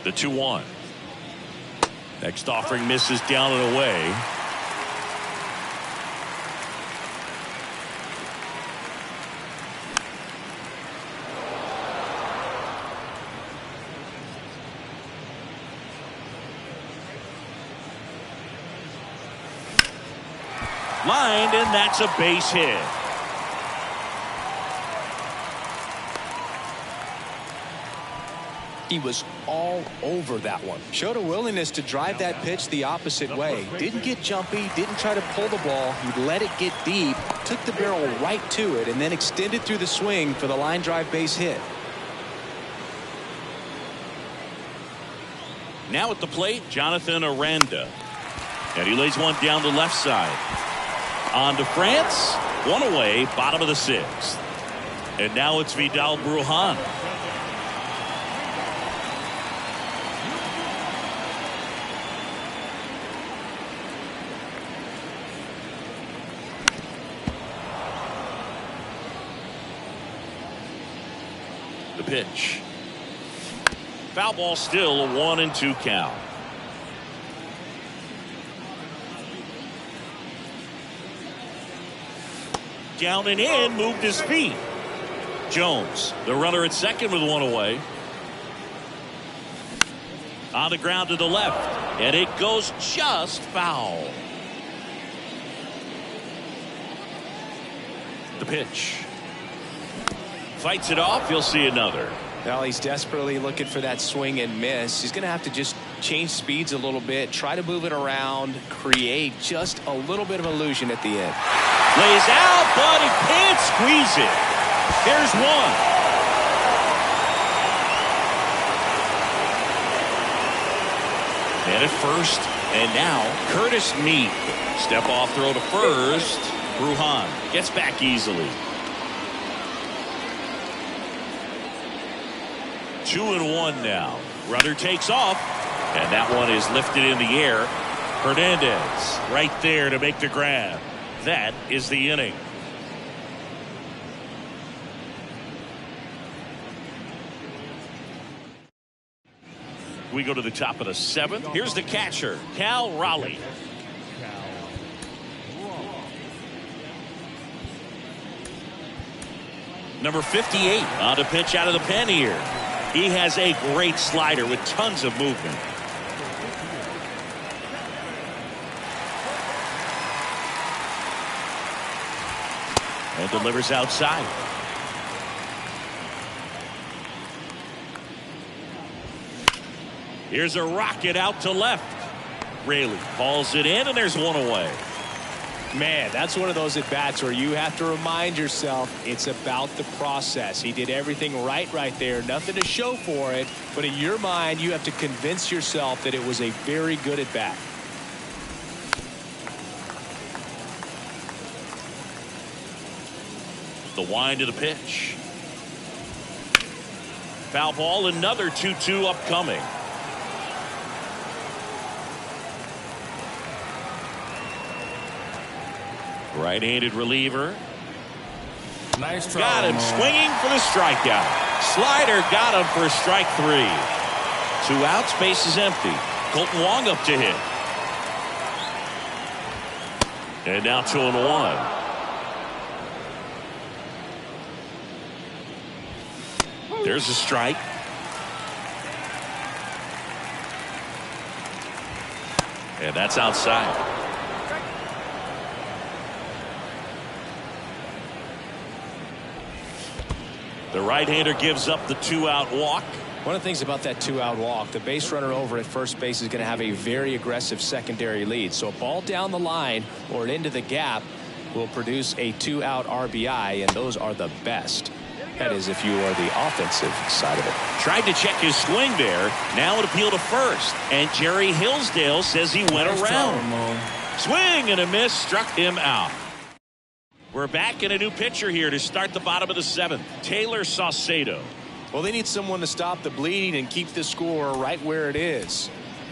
The 2-1. Next offering misses down and away. Lined, and that's a base hit. He was all over that one. Showed a willingness to drive that pitch the opposite way. Didn't get jumpy, didn't try to pull the ball. He let it get deep, took the barrel right to it, and then extended through the swing for the line drive base hit. Now at the plate, Jonathan Aranda. And he lays one down the left side. On to France. One away, bottom of the 6th. And now it's Vidal Brujan. The pitch. Foul ball, still a 1-2 count. Down and in, moved his feet. Jones, the runner at second with one away. On the ground to the left, and it goes just foul. The pitch. Fights it off. You'll see another. Now he's desperately looking for that swing and miss. He's going to have to just change speeds a little bit, try to move it around, create just a little bit of illusion at the end. Lays out, but he can't squeeze it. There's one. And at first, and now Curtis Mead. Step off throw to first. Brujan gets back easily. 2-1 now. Runner takes off, and that one is lifted in the air. Hernandez right there to make the grab. That is the inning. We go to the top of the 7th. Here's the catcher, Cal Raleigh. Number 58 on to pitch out of the pen here. He has a great slider with tons of movement. And delivers outside. Here's a rocket out to left. Raley hauls it in, and there's one away. Man, that's one of those at-bats where you have to remind yourself it's about the process. He did everything right there. Nothing to show for it. But in your mind, you have to convince yourself that it was a very good at-bat. The wind of the pitch. Foul ball, another 2-2 upcoming. Right-handed reliever. Nice try. Got him swinging for the strikeout. Slider got him for strike 3. 2 outs, base is empty. Colton Wong up to hit. And now 2-1. There's a strike. And that's outside. The right-hander gives up the 2-out walk. One of the things about that 2-out walk, the base runner over at first base is going to have a very aggressive secondary lead. So a ball down the line or into the gap will produce a 2-out RBI, and those are the best. That is if you are the offensive side of it. Tried to check his swing there. Now it appeal to first. And Jerry Hillsdale says he went around. Swing and a miss, struck him out. We're back in a new pitcher here to start the bottom of the 7th. Taylor Saucedo. Well, they need someone to stop the bleeding and keep the score right where it is.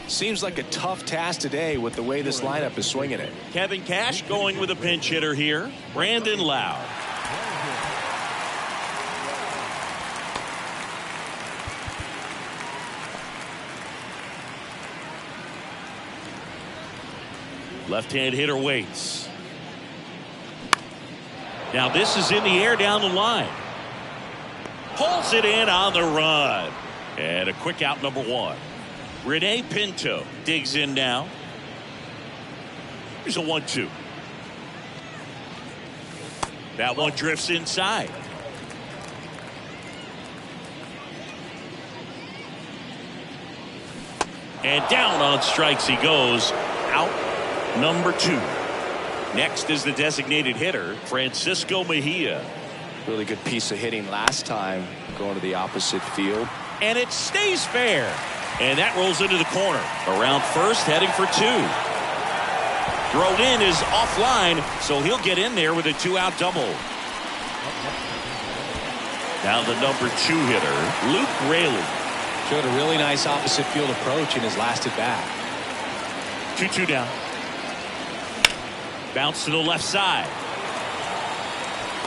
Seems like a tough task today with the way this lineup is swinging it. Kevin Cash going with a pinch hitter here. Brandon Loud. Left-hand hitter waits. Now this is in the air down the line. Pulls it in on the run. And a quick out, number 1. Rene Pinto digs in now. Here's a 1-2. That one drifts inside. And down on strikes he goes. Out number 2. Next is the designated hitter, Francisco Mejia. Really good piece of hitting last time, going to the opposite field. And it stays fair. And that rolls into the corner. Around first, heading for 2. Thrown in is offline, so he'll get in there with a 2-out double. Now the number 2 hitter, Luke Raley. Showed a really nice opposite field approach in his last at bat. 2-2 down. Bounce to the left side.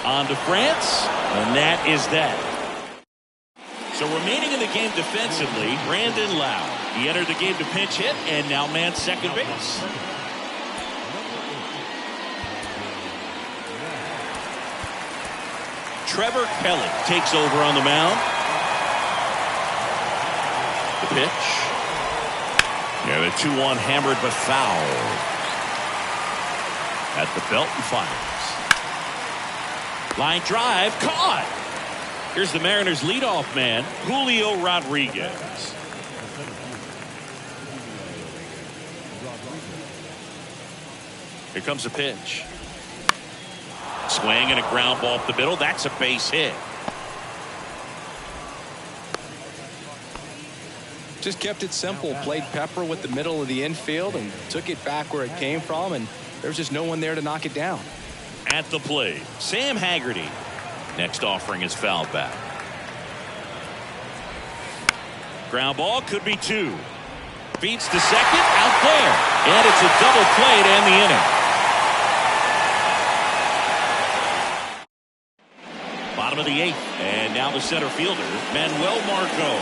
On to France, and that is that. So remaining in the game defensively, Brandon Loud. He entered the game to pinch hit and now man second base. Trevor Kelly takes over on the mound. The pitch. Yeah, the 2-1 hammered but foul. At the belt and fires. Line drive, caught. Here's the Mariners leadoff man, Julio Rodriguez. Here comes a pitch. Swing and a ground ball up the middle. That's a base hit. Just kept it simple. Played pepper with the middle of the infield and took it back where it came from, and there was just no one there to knock it down. At the plate, Sam Haggerty. Next offering is fouled back. Ground ball could be 2. Beats to second, out there. And it's a double play to end the inning. Bottom of the 8th, and now the center fielder, Manuel Margot.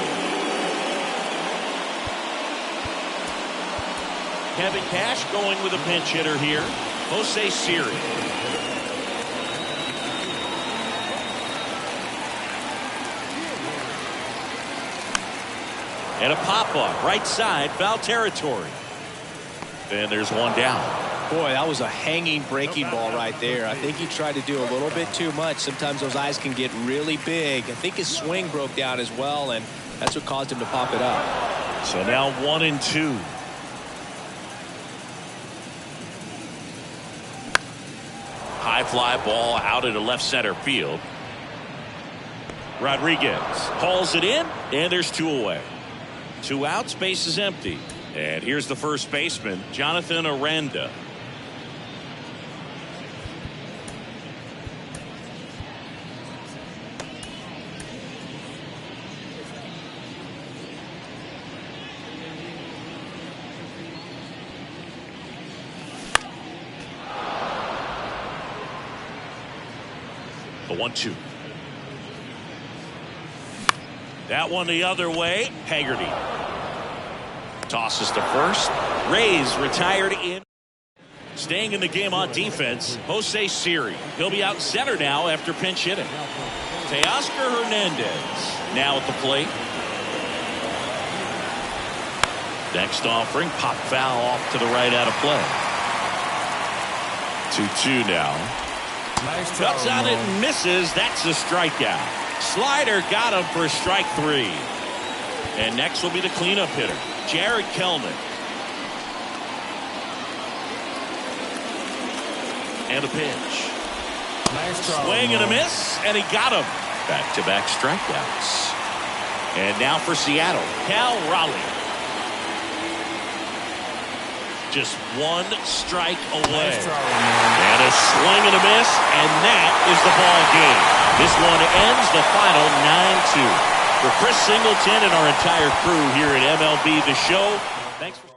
Kevin Cash going with a pinch hitter here, Jose Siri. And a pop-up, right side, foul territory. And there's one down. Boy, that was a hanging breaking ball right there. I think he tried to do a little bit too much. Sometimes those eyes can get really big. I think his swing broke down as well, and that's what caused him to pop it up. So now 1-2. High fly ball out into left center field. Rodriguez hauls it in, and there's 2 away. 2 outs, base is empty. And here's the first baseman, Jonathan Aranda. The 1-2. That one the other way. Haggerty tosses to first. Rays retired in. Staying in the game on defense, Jose Siri. He'll be out center now after pinch hitting. Teoscar Hernandez now at the plate. Next offering, pop foul off to the right out of play. 2-2 now. Nice Cuts on it and misses. That's a strikeout. Slider got him for strike 3. And next will be the cleanup hitter, Jared Kelman. And a pitch. Nice throw. Swing and a miss, and he got him. Back-to-back strikeouts. And now for Seattle, Cal Raleigh. Just one strike away. Nice throw. And a swing and a miss, and that is the ball game. This one ends the final 9-2. For Chris Singleton and our entire crew here at MLB The Show, thanks for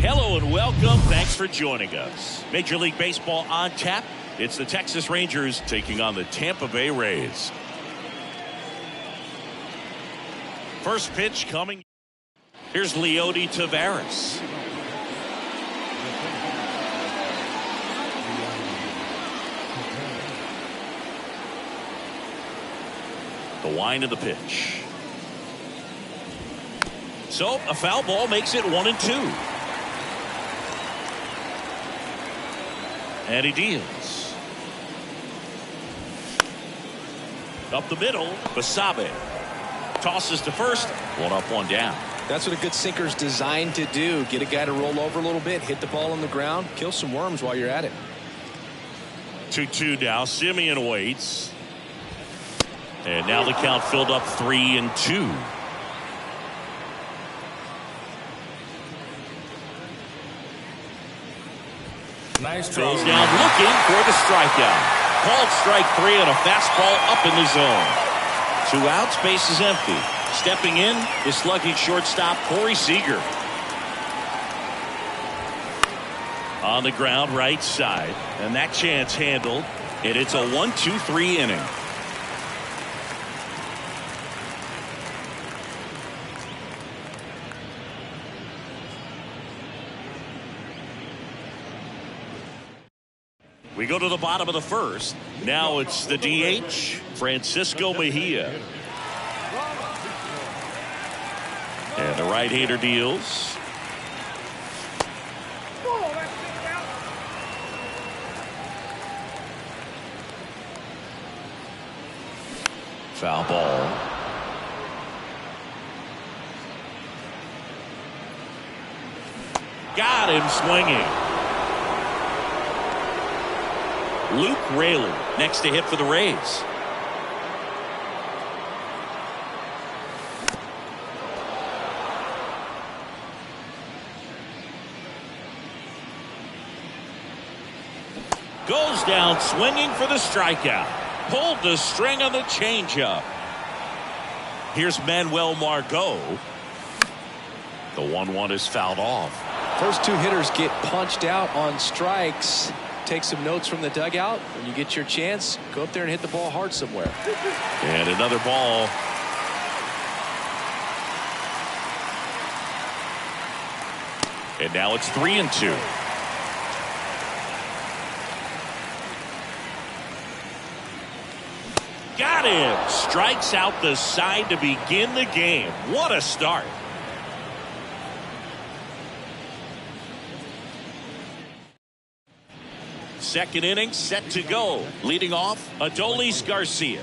Hello and welcome. Thanks for joining us. Major League Baseball on tap. It's the Texas Rangers taking on the Tampa Bay Rays. First pitch coming. Here's Leody Taveras. The wind of the pitch. So a foul ball makes it 1-2. And he deals. Up the middle, Bchip tosses to first. 1 up, 1 down. That's what a good sinker's designed to do. Get a guy to roll over a little bit, hit the ball on the ground, kill some worms while you're at it. 2-2 now. Simeon waits. And now the count filled up 3-2. Nice throw. Goes down looking for the strikeout. Called strike 3 on a fastball up in the zone. 2 outs, base is empty. Stepping in, the slugging shortstop Corey Seager. On the ground right side. And that chance handled. And it's a 1-2-3 inning. We go to the bottom of the first. Now it's the DH, Francisco Mejia. And the right-hander deals. Foul ball. Got him swinging. Luke Raley next to hit for the Rays. Goes down swinging for the strikeout. Pulled the string on the changeup. Here's Manuel Margot. The 1-1 is fouled off. First 2 hitters get punched out on strikes. Take some notes from the dugout. When you get your chance, go up there and hit the ball hard somewhere. And another ball. And now it's 3-2. Got him. Strikes out the side to begin the game. What a start. Second inning set to go. Leading off, Adolis Garcia.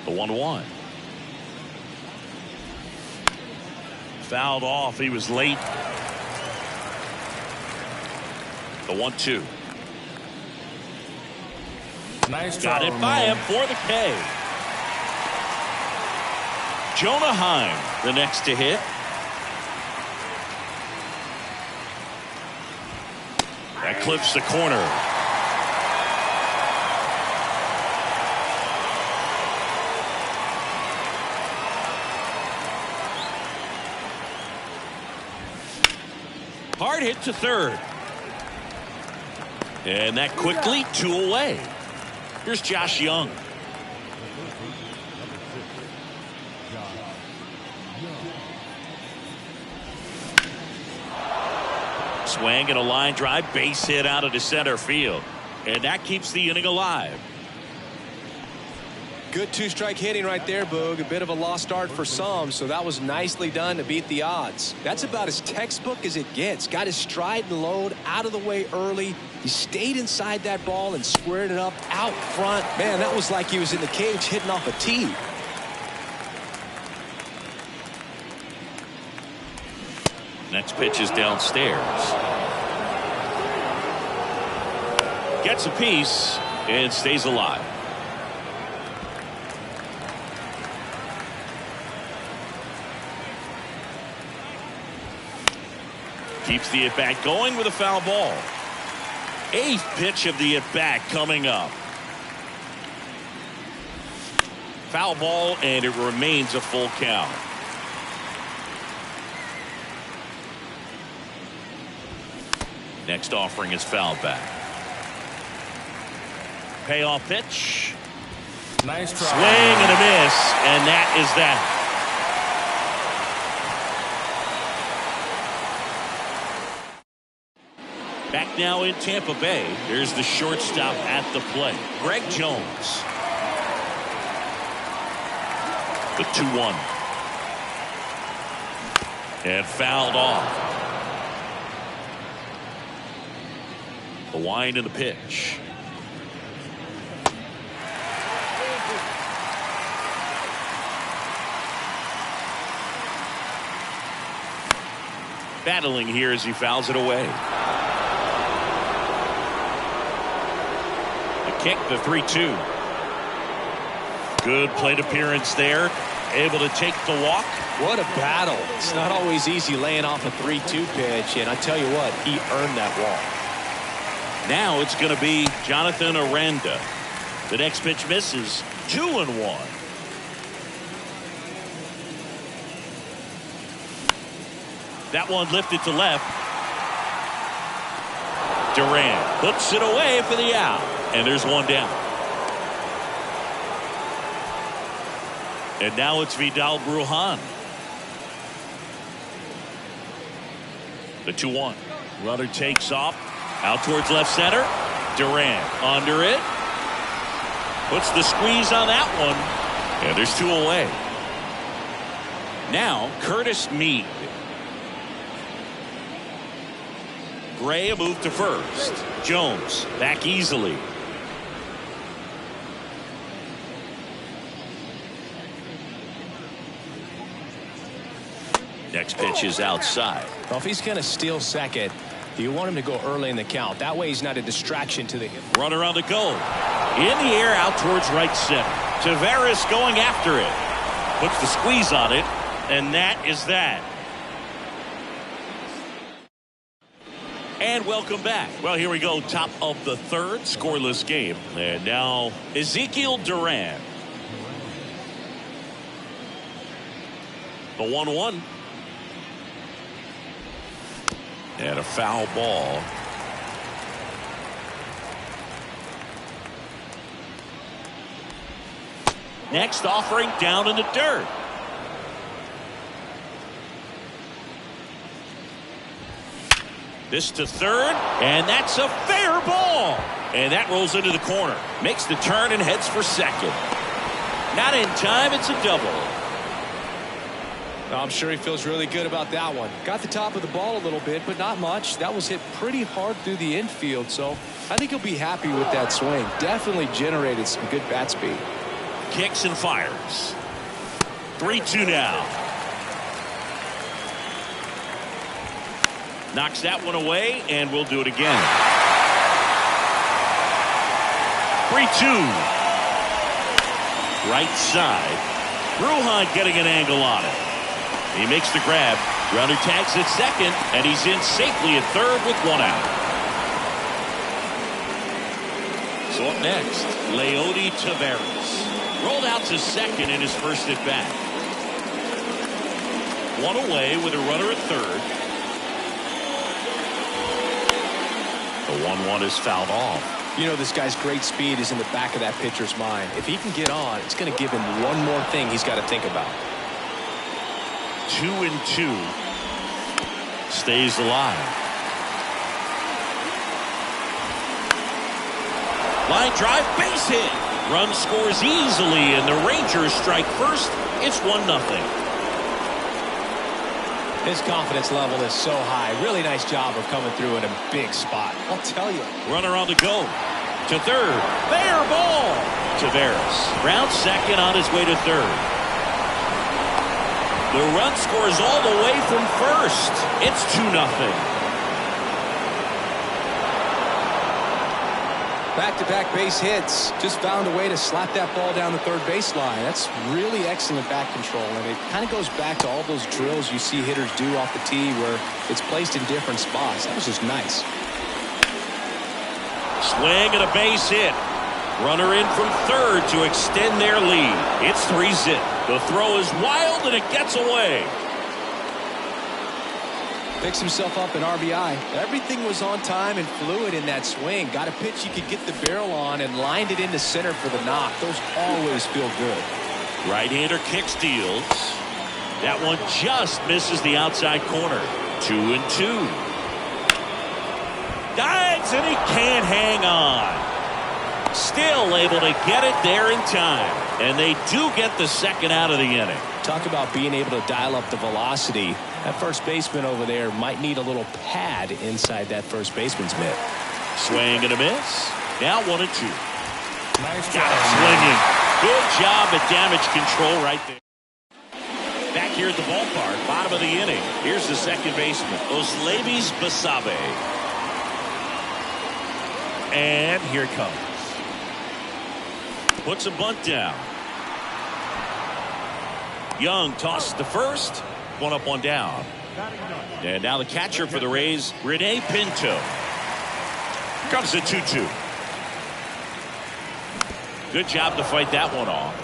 The 1-1. Fouled off. He was late. The 1-2. Nice Got throw, it by man. him for the K. Jonah Heim, the next to hit. That clips the corner. Hard hit to third. And that quickly 2 away. Here's Josh Young. Swing and a line drive, base hit out of the center field. And that keeps the inning alive. Good 2-strike hitting right there, Boog. A bit of a lost start for some, so that was nicely done to beat the odds. That's about as textbook as it gets. Got his stride and load out of the way early. He stayed inside that ball and squared it up out front. Man, that was like he was in the cage hitting off a tee. Next pitch is downstairs. Gets a piece and stays alive. Keeps the at-bat going with a foul ball. 8th pitch of the at-bat coming up. Foul ball, and it remains a full count. Next offering is fouled back. Payoff pitch. Nice try. Swing and a miss, and that is that. Back now in Tampa Bay. Here's the shortstop at the plate, Greg Jones. The 2-1. And fouled off. The wind and the pitch. Battling here as he fouls it away. The kick, the 3-2. Good plate appearance there. Able to take the walk. What a battle. It's not always easy laying off a 3-2 pitch, and I tell you what, he earned that walk. Now it's going to be Jonathan Aranda. The next pitch misses. 2-1. That one lifted to left. Durant puts it away for the out. And there's one down. And now it's Vidal Brujan. The 2-1. Runner takes off. Out towards left center. Durant under it. Puts the squeeze on that one. And there's two away. Now Curtis Mead. Gray a move to first. Jones back easily. Next pitch is outside. Well, if he's going to steal second, you want him to go early in the count. That way he's not a distraction to the hit. Runner on the go. In the air out towards right center. Tavares going after it. Puts the squeeze on it. And that is that. And welcome back. Well, here we go. Top of the third. Scoreless game. And now Ezekiel Duran. The 1-1. And a foul ball. Next offering down in the dirt. This to third, and that's a fair ball. And that rolls into the corner. Makes the turn and heads for second. Not in time, it's a double. I'm sure he feels really good about that one. Got the top of the ball a little bit, but not much. That was hit pretty hard through the infield, so I think he'll be happy with that swing. Definitely generated some good bat speed. Kicks and fires. 3-2 now. Knocks that one away, and we'll do it again. 3-2. Right side. Brujan getting an angle on it. He makes the grab. Runner tags at second, and he's in safely at third with one out. So up next, Leody Taveras. Rolled out to second in his first at bat. One away with a runner at third. The 1-1 is fouled off. You know, this guy's great speed is in the back of that pitcher's mind. If he can get on, it's going to give him one more thing he's got to think about. 2-2. Stays alive. Line drive, base hit. Run scores easily, and the Rangers strike first. It's 1-0. His confidence level is so high. Really nice job of coming through in a big spot. I'll tell you. Runner on the go. To third. Fair ball. Tavares. Round second on his way to third. The run scores all the way from first. It's 2-0. Back-to-back base hits. Just found a way to slap that ball down the third baseline. That's really excellent bat control, and it kind of goes back to all those drills you see hitters do off the tee where it's placed in different spots. That was just nice. Swing and a base hit. Runner in from third to extend their lead. It's 3-0. The throw is wild, and it gets away. Picks himself up an RBI. Everything was on time and fluid in that swing. Got a pitch you could get the barrel on and lined it into center for the knock. Those always feel good. Right-hander kick steals. That one just misses the outside corner. 2-2. Dives and he can't hang on. Still able to get it there in time. And they do get the second out of the inning. Talk about being able to dial up the velocity. That first baseman over there might need a little pad inside that first baseman's mitt. Swing and a miss. Now 1-2. Nice Got try. it swinging. Good job at damage control right there. Back here at the ballpark, bottom of the inning. Here's the second baseman, Oslevis Basabe. And here it comes. Puts a bunt down. Young tosses to first. One up, one down. And now the catcher for the Rays, Rene Pinto. Comes the 2-2. Good job to fight that one off.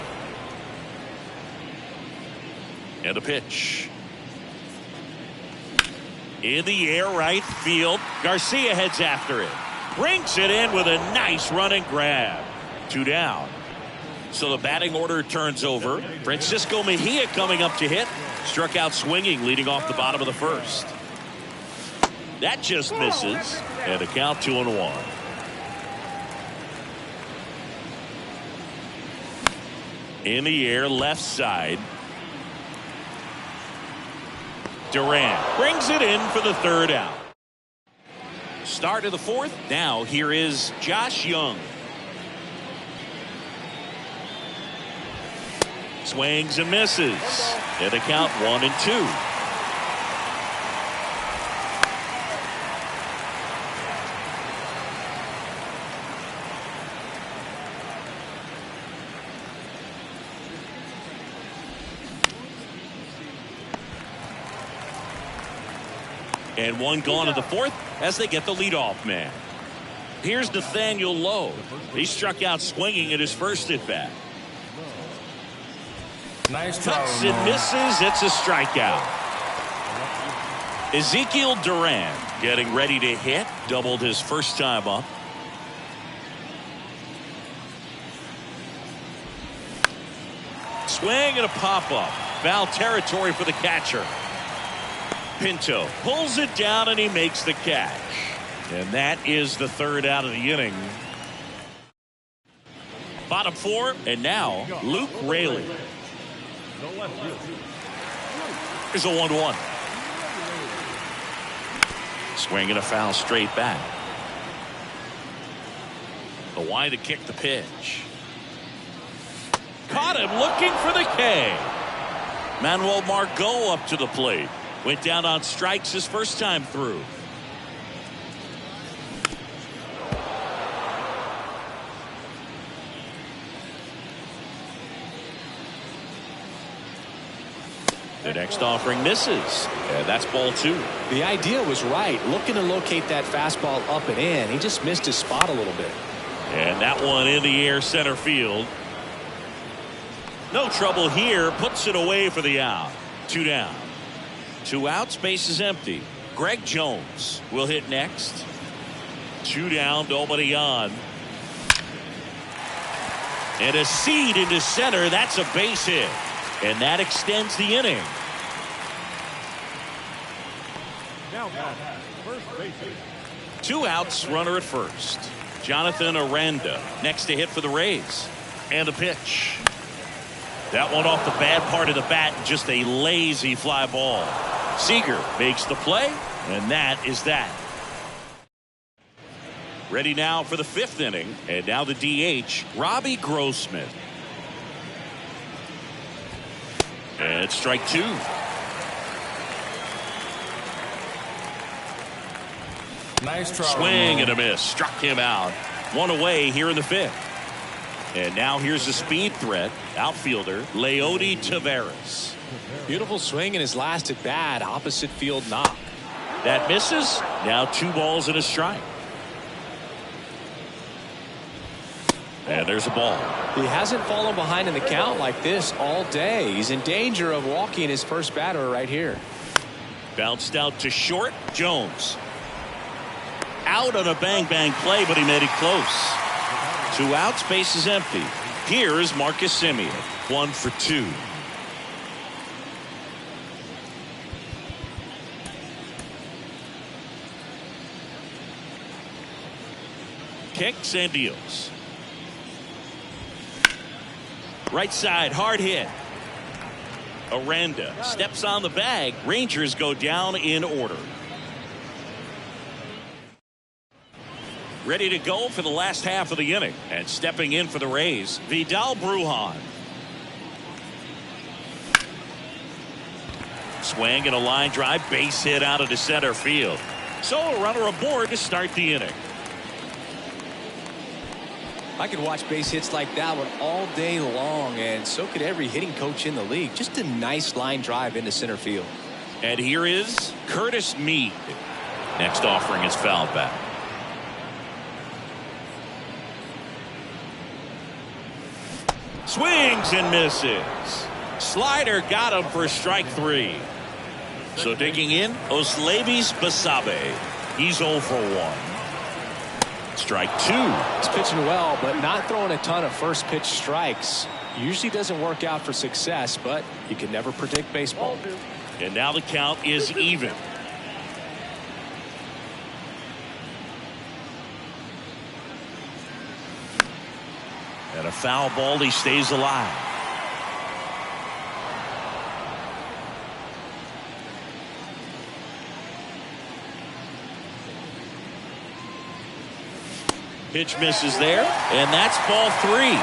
And a pitch. In the air, right field. Garcia heads after it. Brings it in with a nice running grab. 2 down. So the batting order turns over. Francisco Mejia coming up to hit. Struck out swinging, leading off the bottom of the first. That just misses. And the count 2-1. In the air, left side. Durant brings it in for the third out. Start of the fourth. Now here is Josh Young. Swings and misses. And the count 1-2. And one gone in the fourth as they get the leadoff man. Here's Nathaniel Lowe. He struck out swinging at his first at bat. Nice try. Cuts and misses. It's a strikeout. Ezekiel Duran getting ready to hit. Doubled his first time up. Swing and a pop-up. Foul territory for the catcher. Pinto pulls it down and he makes the catch. And that is the third out of the inning. Bottom four, and now Luke Raley. Here's a 1-1. Swing and a foul straight back. The wide to kick the pitch. Caught him looking for the K. Manuel Margot up to the plate. Went down on strikes his first time through. The next offering misses. And that's ball 2. The idea was right. Looking to locate that fastball up and in. He just missed his spot a little bit. And that one in the air center field. No trouble here. Puts it away for the out. 2 down. 2 outs. Base is empty. Greg Jones will hit next. 2 down. Nobody on. And a seed into center. That's a base hit. And that extends the inning. Now back, first baseman. 2 outs, runner at first. Jonathan Aranda next to hit for the Rays. And a pitch. That one off the bad part of the bat. Just a lazy fly ball. Seager makes the play. And that is that. Ready now for the 5th inning. And now the DH, Robbie Grossman. And strike 2. Nice try. Swing and a miss. Struck him out. 1 away here in the 5th. And now here's the speed threat. Outfielder Leody Taveras. Beautiful swing in his last at bat. Opposite field knock. That misses. Now 2 balls and a strike. And there's a ball. He hasn't fallen behind in the count like this all day. He's in danger of walking his first batter right here. Bounced out to short. Jones. Out on a bang-bang play, but he made it close. 2 outs, base is empty. Here's Marcus Semien. 1 for 2. Kicks and deals. Right side, hard hit. Aranda steps on the bag. Rangers go down in order. Ready to go for the last half of the inning. And stepping in for the Rays, Vidal Brujan. Swing and a line drive, base hit out of the center field. So a runner aboard to start the inning. I could watch base hits like that one all day long, and so could every hitting coach in the league. Just a nice line drive into center field. And here is Curtis Mead. Next offering is fouled back. Swings and misses. Slider got him for strike 3. So digging in, Oslevis Basabe. He's 0 for 1. Strike 2. He's pitching well, but not throwing a ton of first pitch strikes. Usually doesn't work out for success, but you can never predict baseball. And now the count is even. And a foul ball, he stays alive. Pitch misses there, and that's ball 3.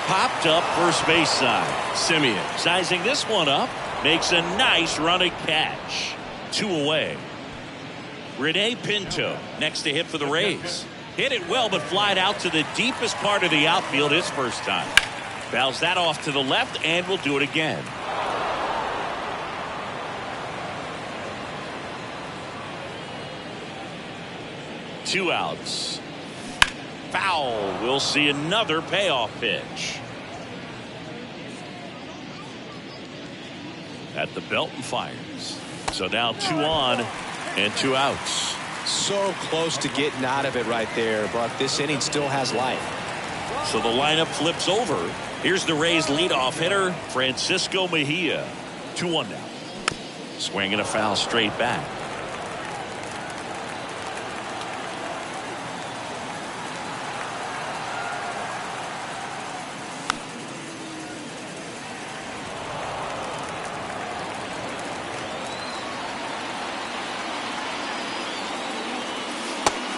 Popped up first base side. Semien sizing this one up, makes a nice running catch. 2 away. Rene Pinto next to hit for the Rays. Hit it well, but flied out to the deepest part of the outfield his first time. Fouls that off to the left, and will do it again. Two outs. Foul. We'll see another payoff pitch. At the belt and fires. So now 2 on and 2 outs. So close to getting out of it right there, but this inning still has life. So the lineup flips over. Here's the Rays leadoff hitter, Francisco Mejia. 2-1 now. Swinging a foul straight back.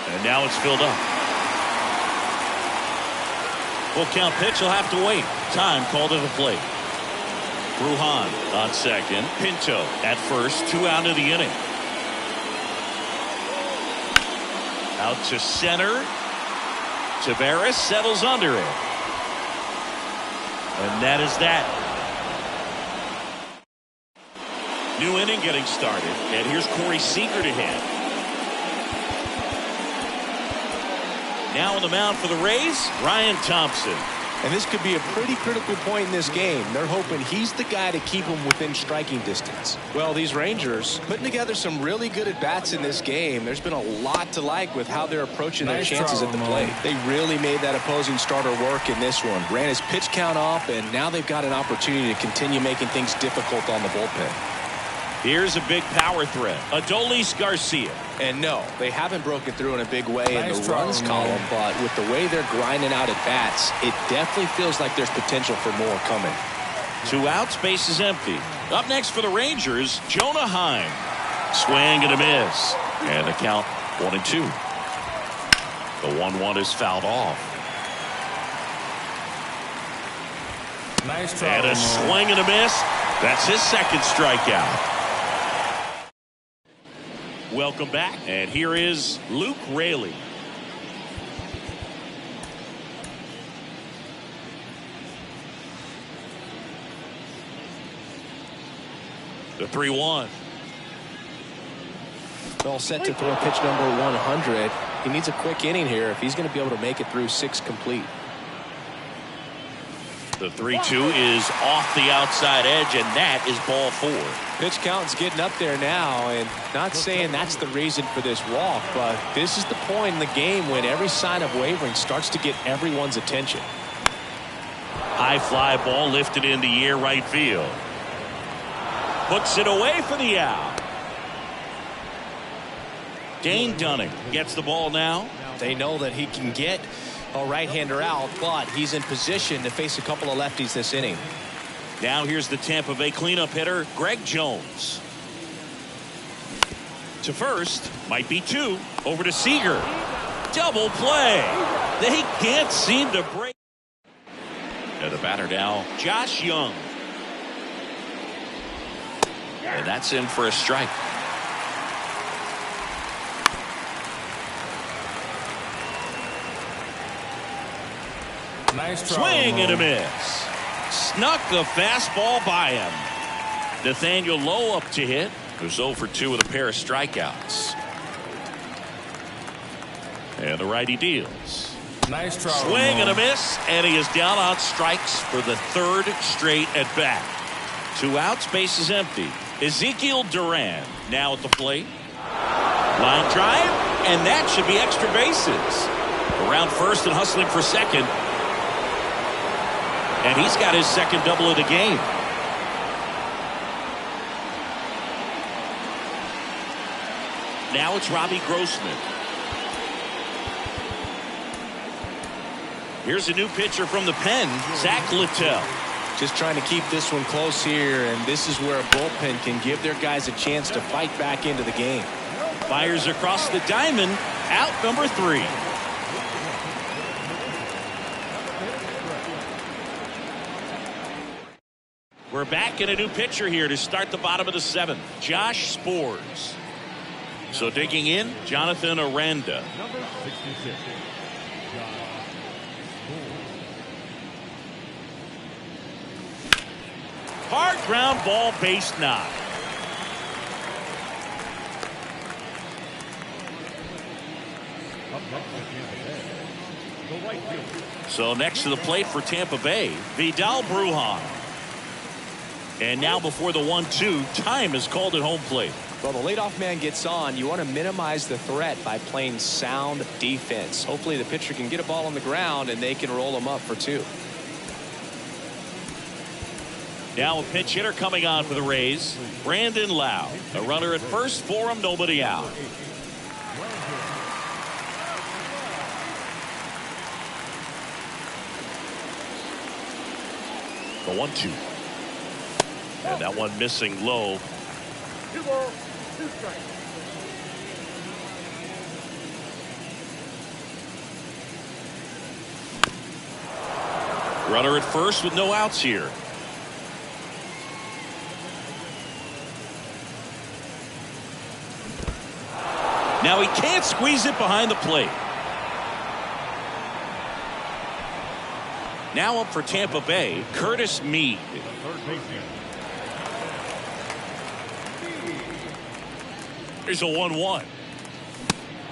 And now it's filled up. Full count pitch will have to wait. Time called to the plate. Brujan on second. Pinto at first. 2 out of the inning. Out to center. Taveras settles under it. And that is that. New inning getting started. And here's Corey Seager to hit. Now on the mound for the Rays, Ryan Thompson. And this could be a pretty critical point in this game. They're hoping he's the guy to keep them within striking distance. Well, these Rangers putting together some really good at-bats in this game. There's been a lot to like with how they're approaching their chances at the plate. They really made that opposing starter work in this one. Ran his pitch count up, and now they've got an opportunity to continue making things difficult on the bullpen. Here's a big power threat. Adolis Garcia. And no, they haven't broken through in a big way in the runs column, but with the way they're grinding out at bats, it definitely feels like there's potential for more coming. 2 outs, base is empty. Up next for the Rangers, Jonah Heim. Swing and a miss. And the count 1-2. The 1-1 is fouled off. Nice try. And a swing and a miss. That's his second strikeout. Welcome back, and here is Luke Raley. The 3-1. All set to throw pitch number 100. He needs a quick inning here if he's going to be able to make it through 6 complete. The The 3-2 is off the outside edge, and that is ball 4. Pitch count's getting up there now, and not saying that's the reason for this walk, but this is the point in the game when every sign of wavering starts to get everyone's attention. High fly ball lifted in the air right field. Puts it away for the out. Dane Dunning gets the ball now. They know that he can get a right-hander out, but he's in position to face a couple of lefties this inning. Now here's the Tampa Bay cleanup hitter, Greg Jones. To first, might be 2. Over to Seager. Double play. They can't seem to break. And the batter now, Josh Young. And that's in for a strike. Nice try. Swing and a miss. Snuck a fastball by him. Nathaniel Lowe up to hit. Who's 0 for 2 with a pair of strikeouts. And the righty deals. Nice try. Swing and a miss, and he is down on strikes for the 3rd straight at bat. 2 outs, base is empty. Ezekiel Duran now at the plate. Line drive, and that should be extra bases. Around first and hustling for second. And he's got his 2nd double of the game. Now it's Robbie Grossman. Here's a new pitcher from the pen, Zach Littell. Just trying to keep this one close here, and this is where a bullpen can give their guys a chance to fight back into the game. Fires across the diamond, out number 3. We're back in a new pitcher here to start the bottom of the 7th, Josh Spores. So digging in, Jonathan Aranda. Number 66. Hard ground ball, base knock. Up next for Tampa Bay, the right fielder. So next to the plate for Tampa Bay, Vidal Brujan. And now before the 1-2, time is called at home plate. Well, the leadoff man gets on. You want to minimize the threat by playing sound defense. Hopefully the pitcher can get a ball on the ground and they can roll him up for 2. Now a pinch hitter coming on for the Rays, Brandon Lau. A runner at first for him, nobody out. The 1-2. And that one missing low. 2 balls, 2 strikes. Runner at first with no outs here. Now he can't squeeze it behind the plate. Now up for Tampa Bay, Curtis Mead. Third baseman. Here's a 1-1.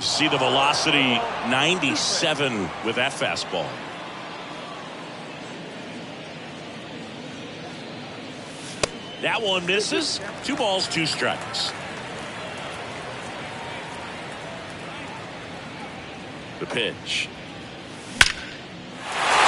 See the velocity, 97 with that fastball. That one misses. 2 balls, 2 strikes. The pitch.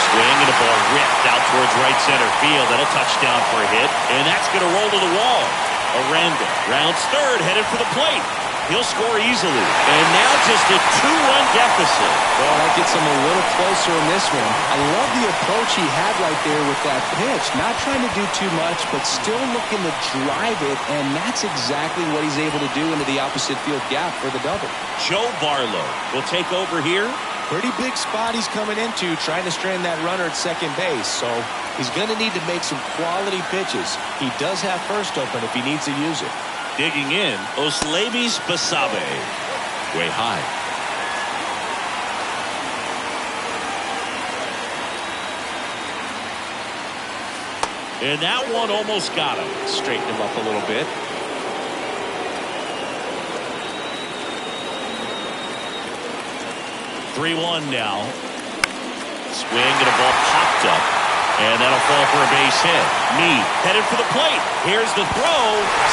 Swing and a ball ripped out towards right center field. That'll touchdown for a hit, and that's going to roll to the wall. Aranda rounds third, headed for the plate. He'll score easily, and now just a 2-run deficit. Well, that gets him a little closer in this one. I love the approach he had right there with that pitch. Not trying to do too much, but still looking to drive it, and that's exactly what he's able to do into the opposite field gap for the double. Joe Barlow will take over here. Pretty big spot he's coming into, trying to strand that runner at second base, so he's going to need to make some quality pitches. He does have first open if he needs to use it. Digging in, Oslevis Basabe. Way high. And that one almost got him. Straighten him up a little bit. Three-one now. Swing and a ball popped up. And that'll fall for a base hit. Mead headed for the plate. Here's the throw.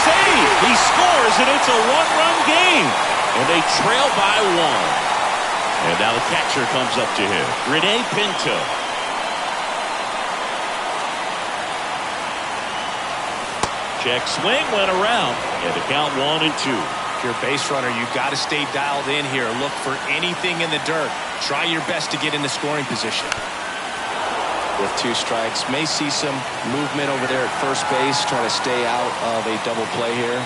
Save. He scores, and it's a one-run game. And they trail by one. And now the catcher comes up to him. Rene Pinto. Check swing went around. And the count 1-2. If you're a base runner, you've got to stay dialed in here. Look for anything in the dirt. Try your best to get in the scoring position. With 2 strikes, may see some movement over there at first base, trying to stay out of a double play here.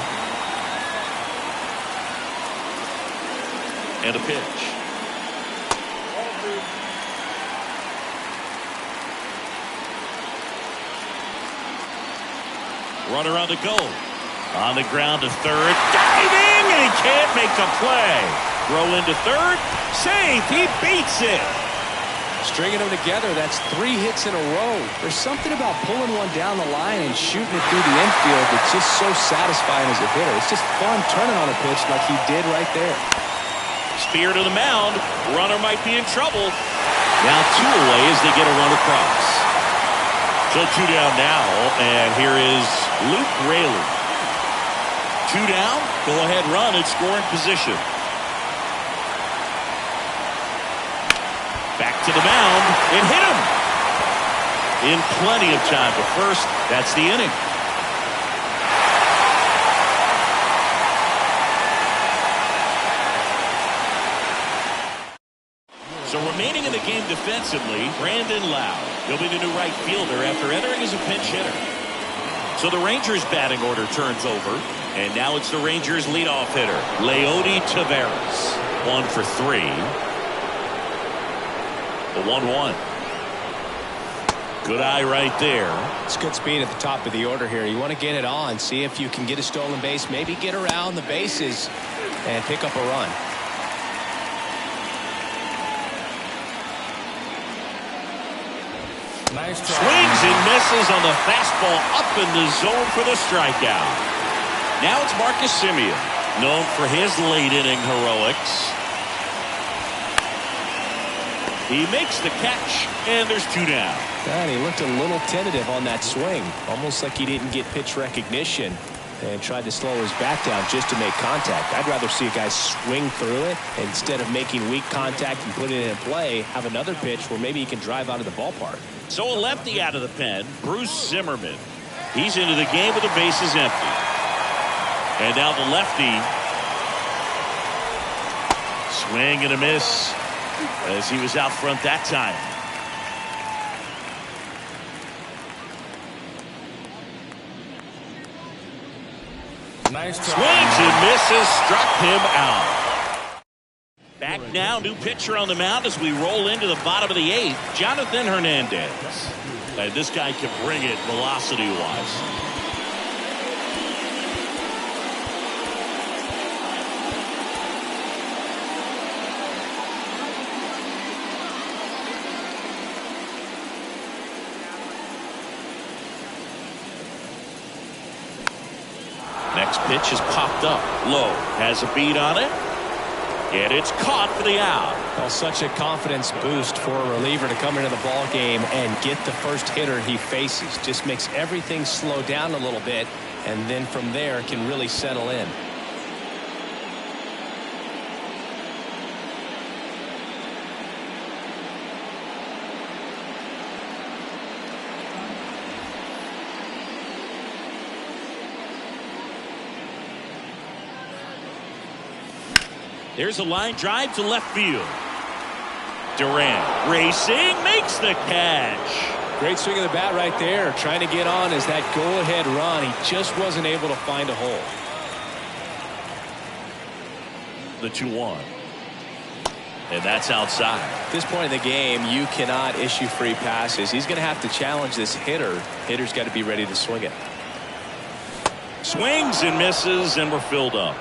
And a pitch. Runner on the go. On the ground to third. Diving, and he can't make the play. Throw into third. Safe. He beats it. Stringing them together, that's 3 hits in a row. There's something about pulling one down the line and shooting it through the infield that's just so satisfying as a hitter. It's just fun turning on a pitch like he did right there. Spear to the mound. Runner might be in trouble. Now 2 away as they get a run across. So 2 down now, and here is Luke Raley. 2 down, go ahead run in scoring position. Back to the mound. It hit him. In plenty of time to first. That's the inning. So remaining in the game defensively, Brandon Lau. He'll be the new right fielder after entering as a pinch hitter. So the Rangers batting order turns over. And now it's the Rangers leadoff hitter, Leody Taveras. 1 for 3. The 1-1. Good eye right there. It's good speed at the top of the order here. You want to get it on, see if you can get a stolen base, maybe get around the bases and pick up a run. Nice try. Swings and misses on the fastball up in the zone for the strikeout. Now it's Marcus Semien, known for his late inning heroics. He makes the catch, and there's 2 down. And he looked a little tentative on that swing, almost like he didn't get pitch recognition and tried to slow his bat down just to make contact. I'd rather see a guy swing through it instead of making weak contact and putting it in play, have another pitch where maybe he can drive out of the ballpark. So a lefty out of the pen, Bruce Zimmerman. He's into the game with the bases empty. And now the lefty. Swing and a miss as he was out front that time. Nice try. Swings and misses, struck him out. Back now, new pitcher on the mound as we roll into the bottom of the 8th, Jonathan Hernandez. And this guy can bring it velocity-wise. Next pitch is popped up. Low has a beat on it. And it's caught for the out. Well, such a confidence boost for a reliever to come into the ball game and get the first hitter he faces. Just makes everything slow down a little bit, and then from there can really settle in. There's a line drive to left field. Durant racing, makes the catch. Great swing of the bat right there, trying to get on as that go-ahead run. He just wasn't able to find a hole. The 2-1. And that's outside. At this point in the game, you cannot issue free passes. He's going to have to challenge this hitter. Hitter's got to be ready to swing it. Swings and misses, and we're filled up.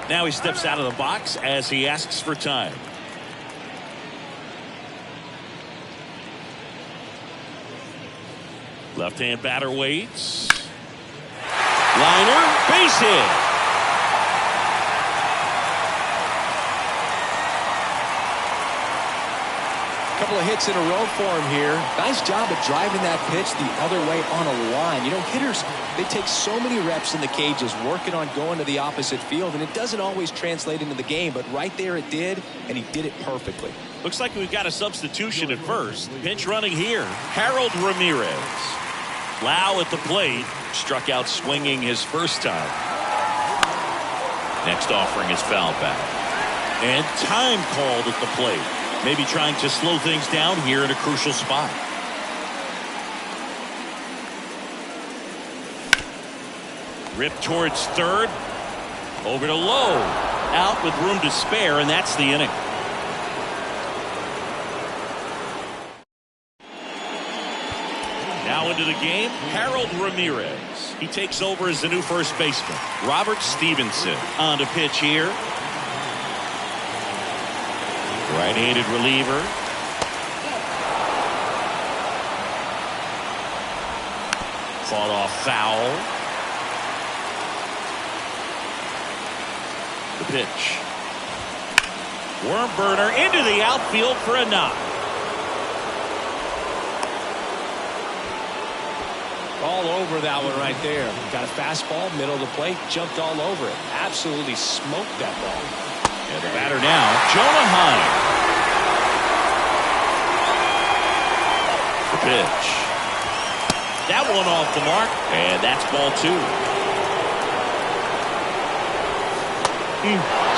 Now he steps out of the box as he asks for time. Left-hand batter waits. Liner, base hit. A couple of hits in a row for him here. Nice job of driving that pitch the other way on a line. You know, hitters, they take so many reps in the cages working on going to the opposite field, and it doesn't always translate into the game, but right there it did, and he did it perfectly. Looks like we've got a substitution at first. Pinch running here. Harold Ramirez. Lau at the plate. Struck out swinging his first time. Next offering is foul back. And time called at the plate. Maybe trying to slow things down here in a crucial spot. Rip towards third. Over to Lowe. Out with room to spare, and that's the inning. Now into the game, Harold Ramirez. He takes over as the new first baseman. Robert Stevenson on to pitch here. Right-handed reliever. Fought off foul. The pitch. Worm burner into the outfield for a knock. All over that one right there. Got a fastball, middle of the plate, jumped all over it. Absolutely smoked that ball. And the batter now, Jonah Heim. The pitch. That one off the mark, and that's ball two. He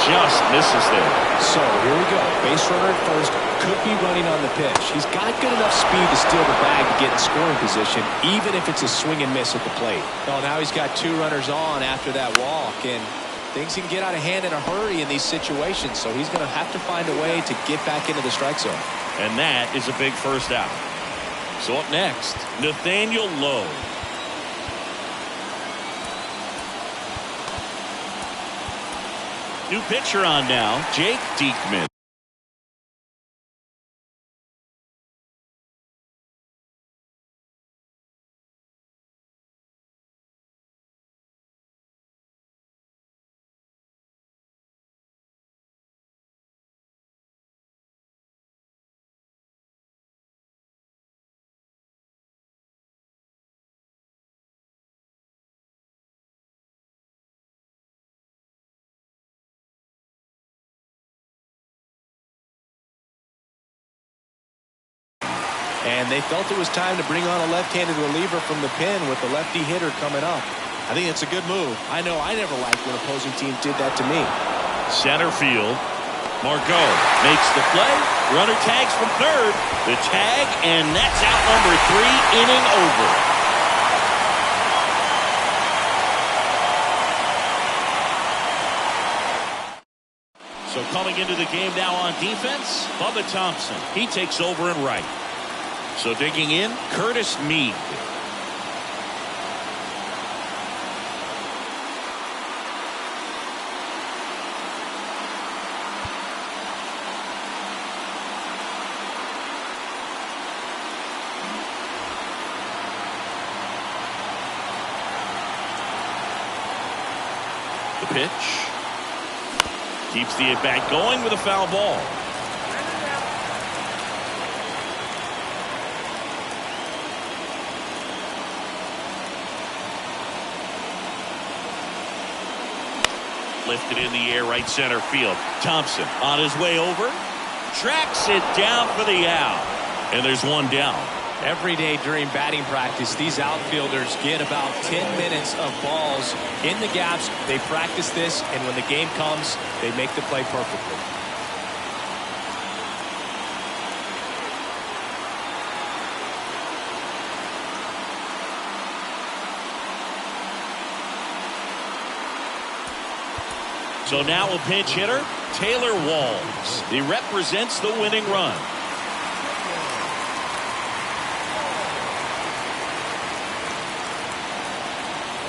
just misses there. So here we go. Base runner at first. Could be running on the pitch. He's got good enough speed to steal the bag to get in scoring position, even if it's a swing and miss at the plate. Well, now he's got two runners on after that walk, and things can get out of hand in a hurry in these situations, so he's going to have to find a way to get back into the strike zone. And that is a big first out. So up next, Nathaniel Lowe. New pitcher on now, Jake Diekman. And they felt it was time to bring on a left-handed reliever from the pen with the lefty hitter coming up. I think it's a good move. I know I never liked when opposing teams did that to me. Center field. Margot makes the play. Runner tags from third. The tag, and that's out number 3, inning over. So coming into the game now on defense, Bubba Thompson. He takes over in right. So digging in, Curtis Meade. The pitch. Keeps the at-bat going with a foul ball. Lifted in the air, right center field. Thompson on his way over. Tracks it down for the out. And there's one down. Every day during batting practice, these outfielders get about 10 minutes of balls in the gaps. They practice this, and when the game comes, they make the play perfectly. So now a pinch hitter, Taylor Walls. He represents the winning run.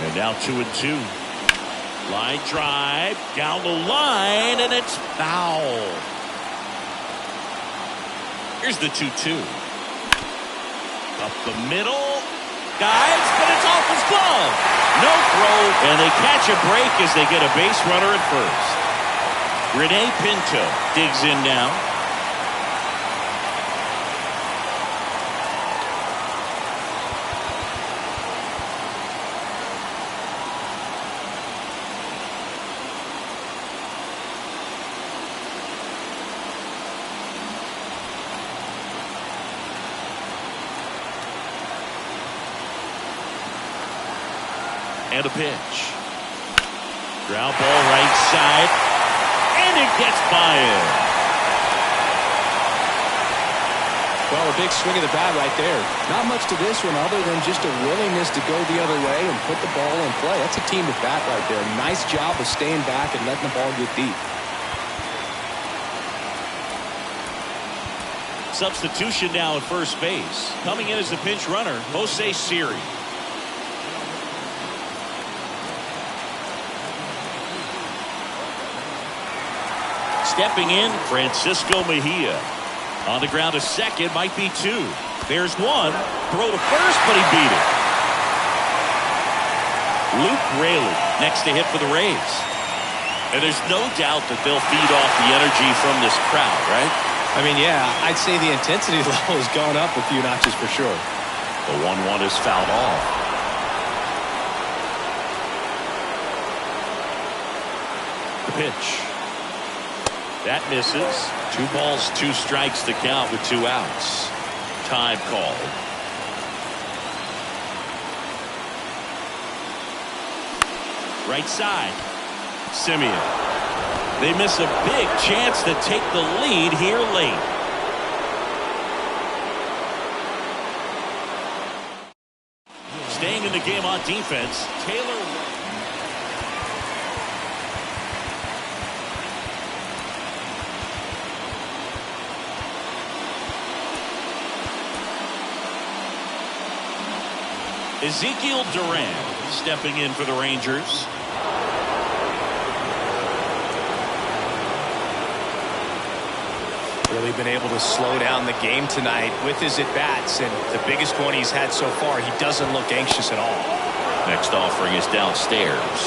And now 2-2. Line drive down the line, and it's foul. Here's the 2-2. Up the middle. Guys, but it's off his glove. No throw, and they catch a break as they get a base runner at first. Rene Pinto digs in now. And a pitch. Ground ball right side. And it gets by him. Well, a big swing of the bat right there. Not much to this one other than just a willingness to go the other way and put the ball in play. That's a team at bat right there. Nice job of staying back and letting the ball get deep. Substitution now at first base. Coming in as the pinch runner, Jose Siri. Stepping in, Francisco Mejia. On the ground to second, might be two. There's one. Throw to first, but he beat it. Luke Raley next to hit for the Rays. And there's no doubt that they'll feed off the energy from this crowd, right? I mean, yeah, I'd say the intensity level has gone up a few notches for sure. The 1-1 is fouled off. The pitch. That misses. 2 balls, 2 strikes to count with 2 outs. Time called. Right side. Simeon. They miss a big chance to take the lead here late. Staying in the game on defense, Taylor. Ezekiel Duran stepping in for the Rangers. Really been able to slow down the game tonight with his at-bats, and the biggest one he's had so far, he doesn't look anxious at all. Next offering is downstairs.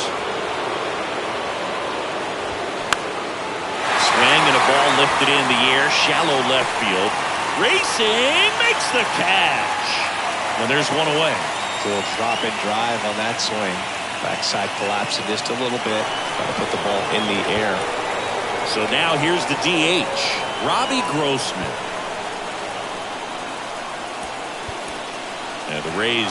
Swing and a ball lifted in the air, shallow left field. Racing makes the catch. And there's one away. Little drop and drive on that swing. Backside collapsing just a little bit. Got to put the ball in the air. So now here's the DH, Robbie Grossman. And the Rays,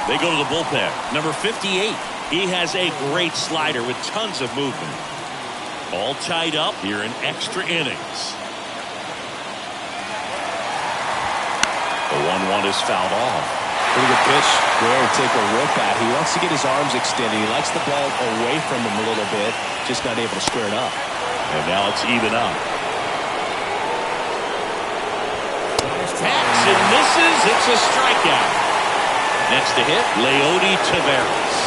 they go to the bullpen. Number 58. He has a great slider with tons of movement. All tied up here in extra innings. The 1-1 is fouled off. Pretty good pitch there to take a rip at. He wants to get his arms extended. He likes the ball away from him a little bit. Just not able to square it up. And now it's even up. Hacks and misses. It's a strikeout. Next to hit, Leody Taveras.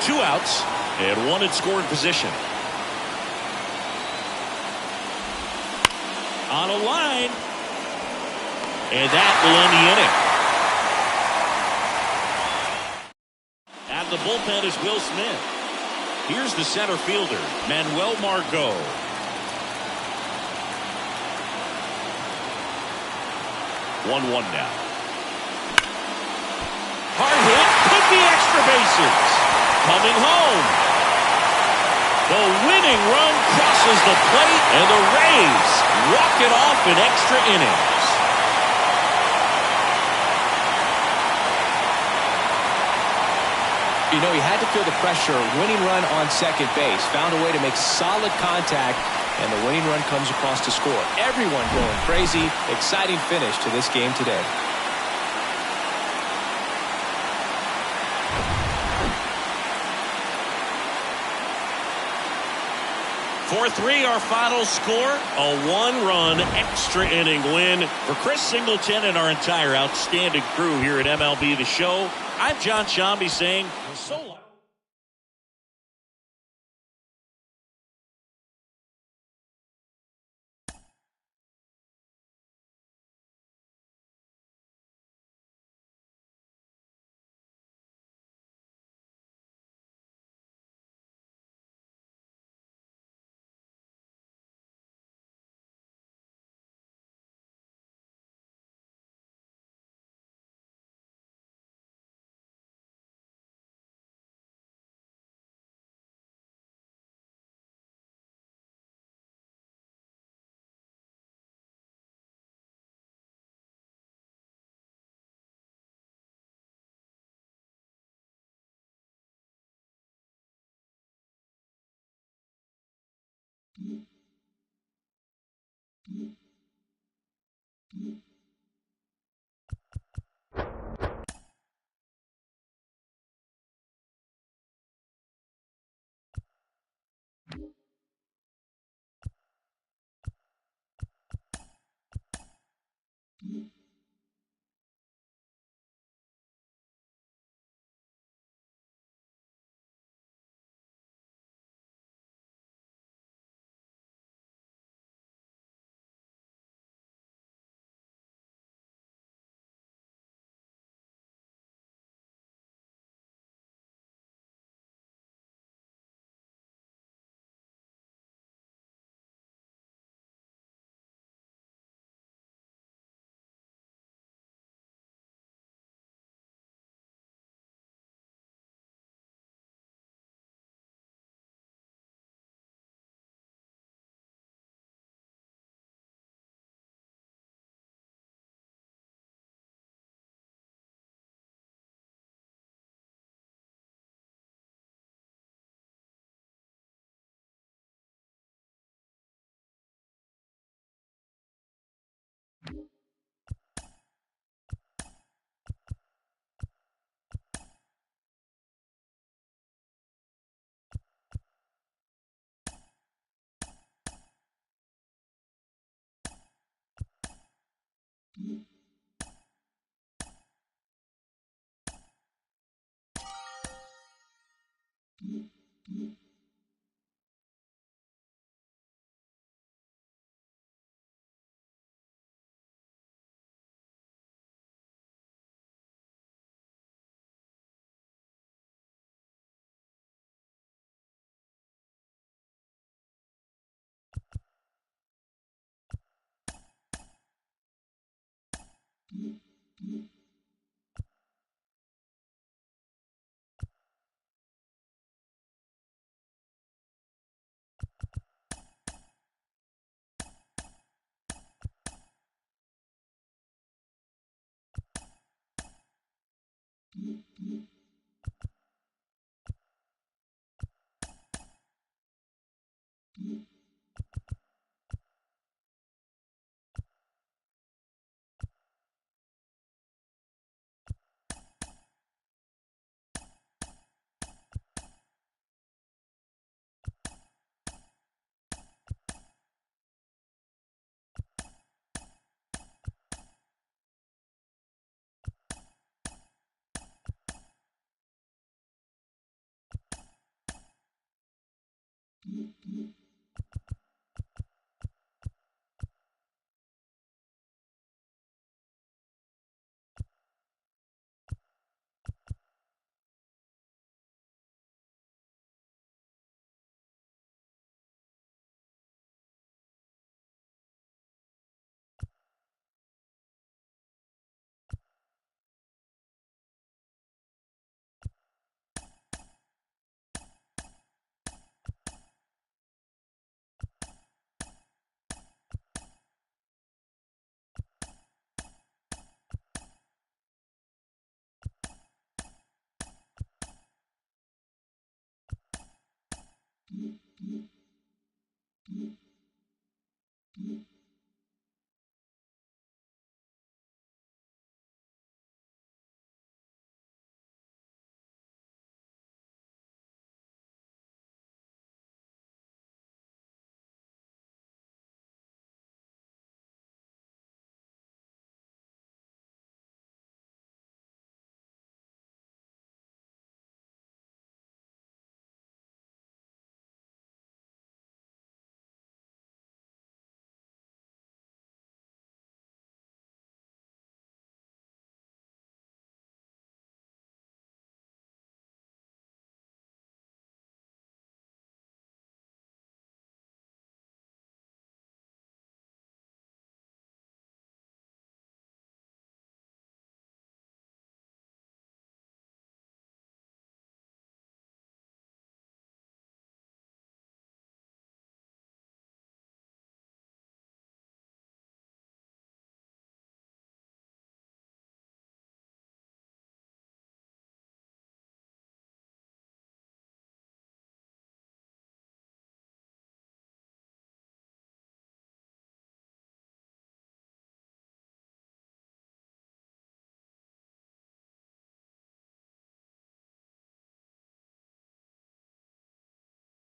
Two outs and one in scoring position. On a line. And that will end the inning. At the bullpen is Will Smith. Here's the center fielder, Manuel Margot. One now. Hard hit, could be extra bases. Coming home. The winning run crosses the plate, and the Rays walk it off in extra innings. You know, he had to feel the pressure. Winning run on second base. Found a way to make solid contact, and the winning run comes across to score. Everyone going crazy. Exciting finish to this game today. 4-3 our final score. A 1-run extra inning win for Chris Singleton and our entire outstanding crew here at MLB The Show. I'm John Shambi saying so long. Mm-hmm.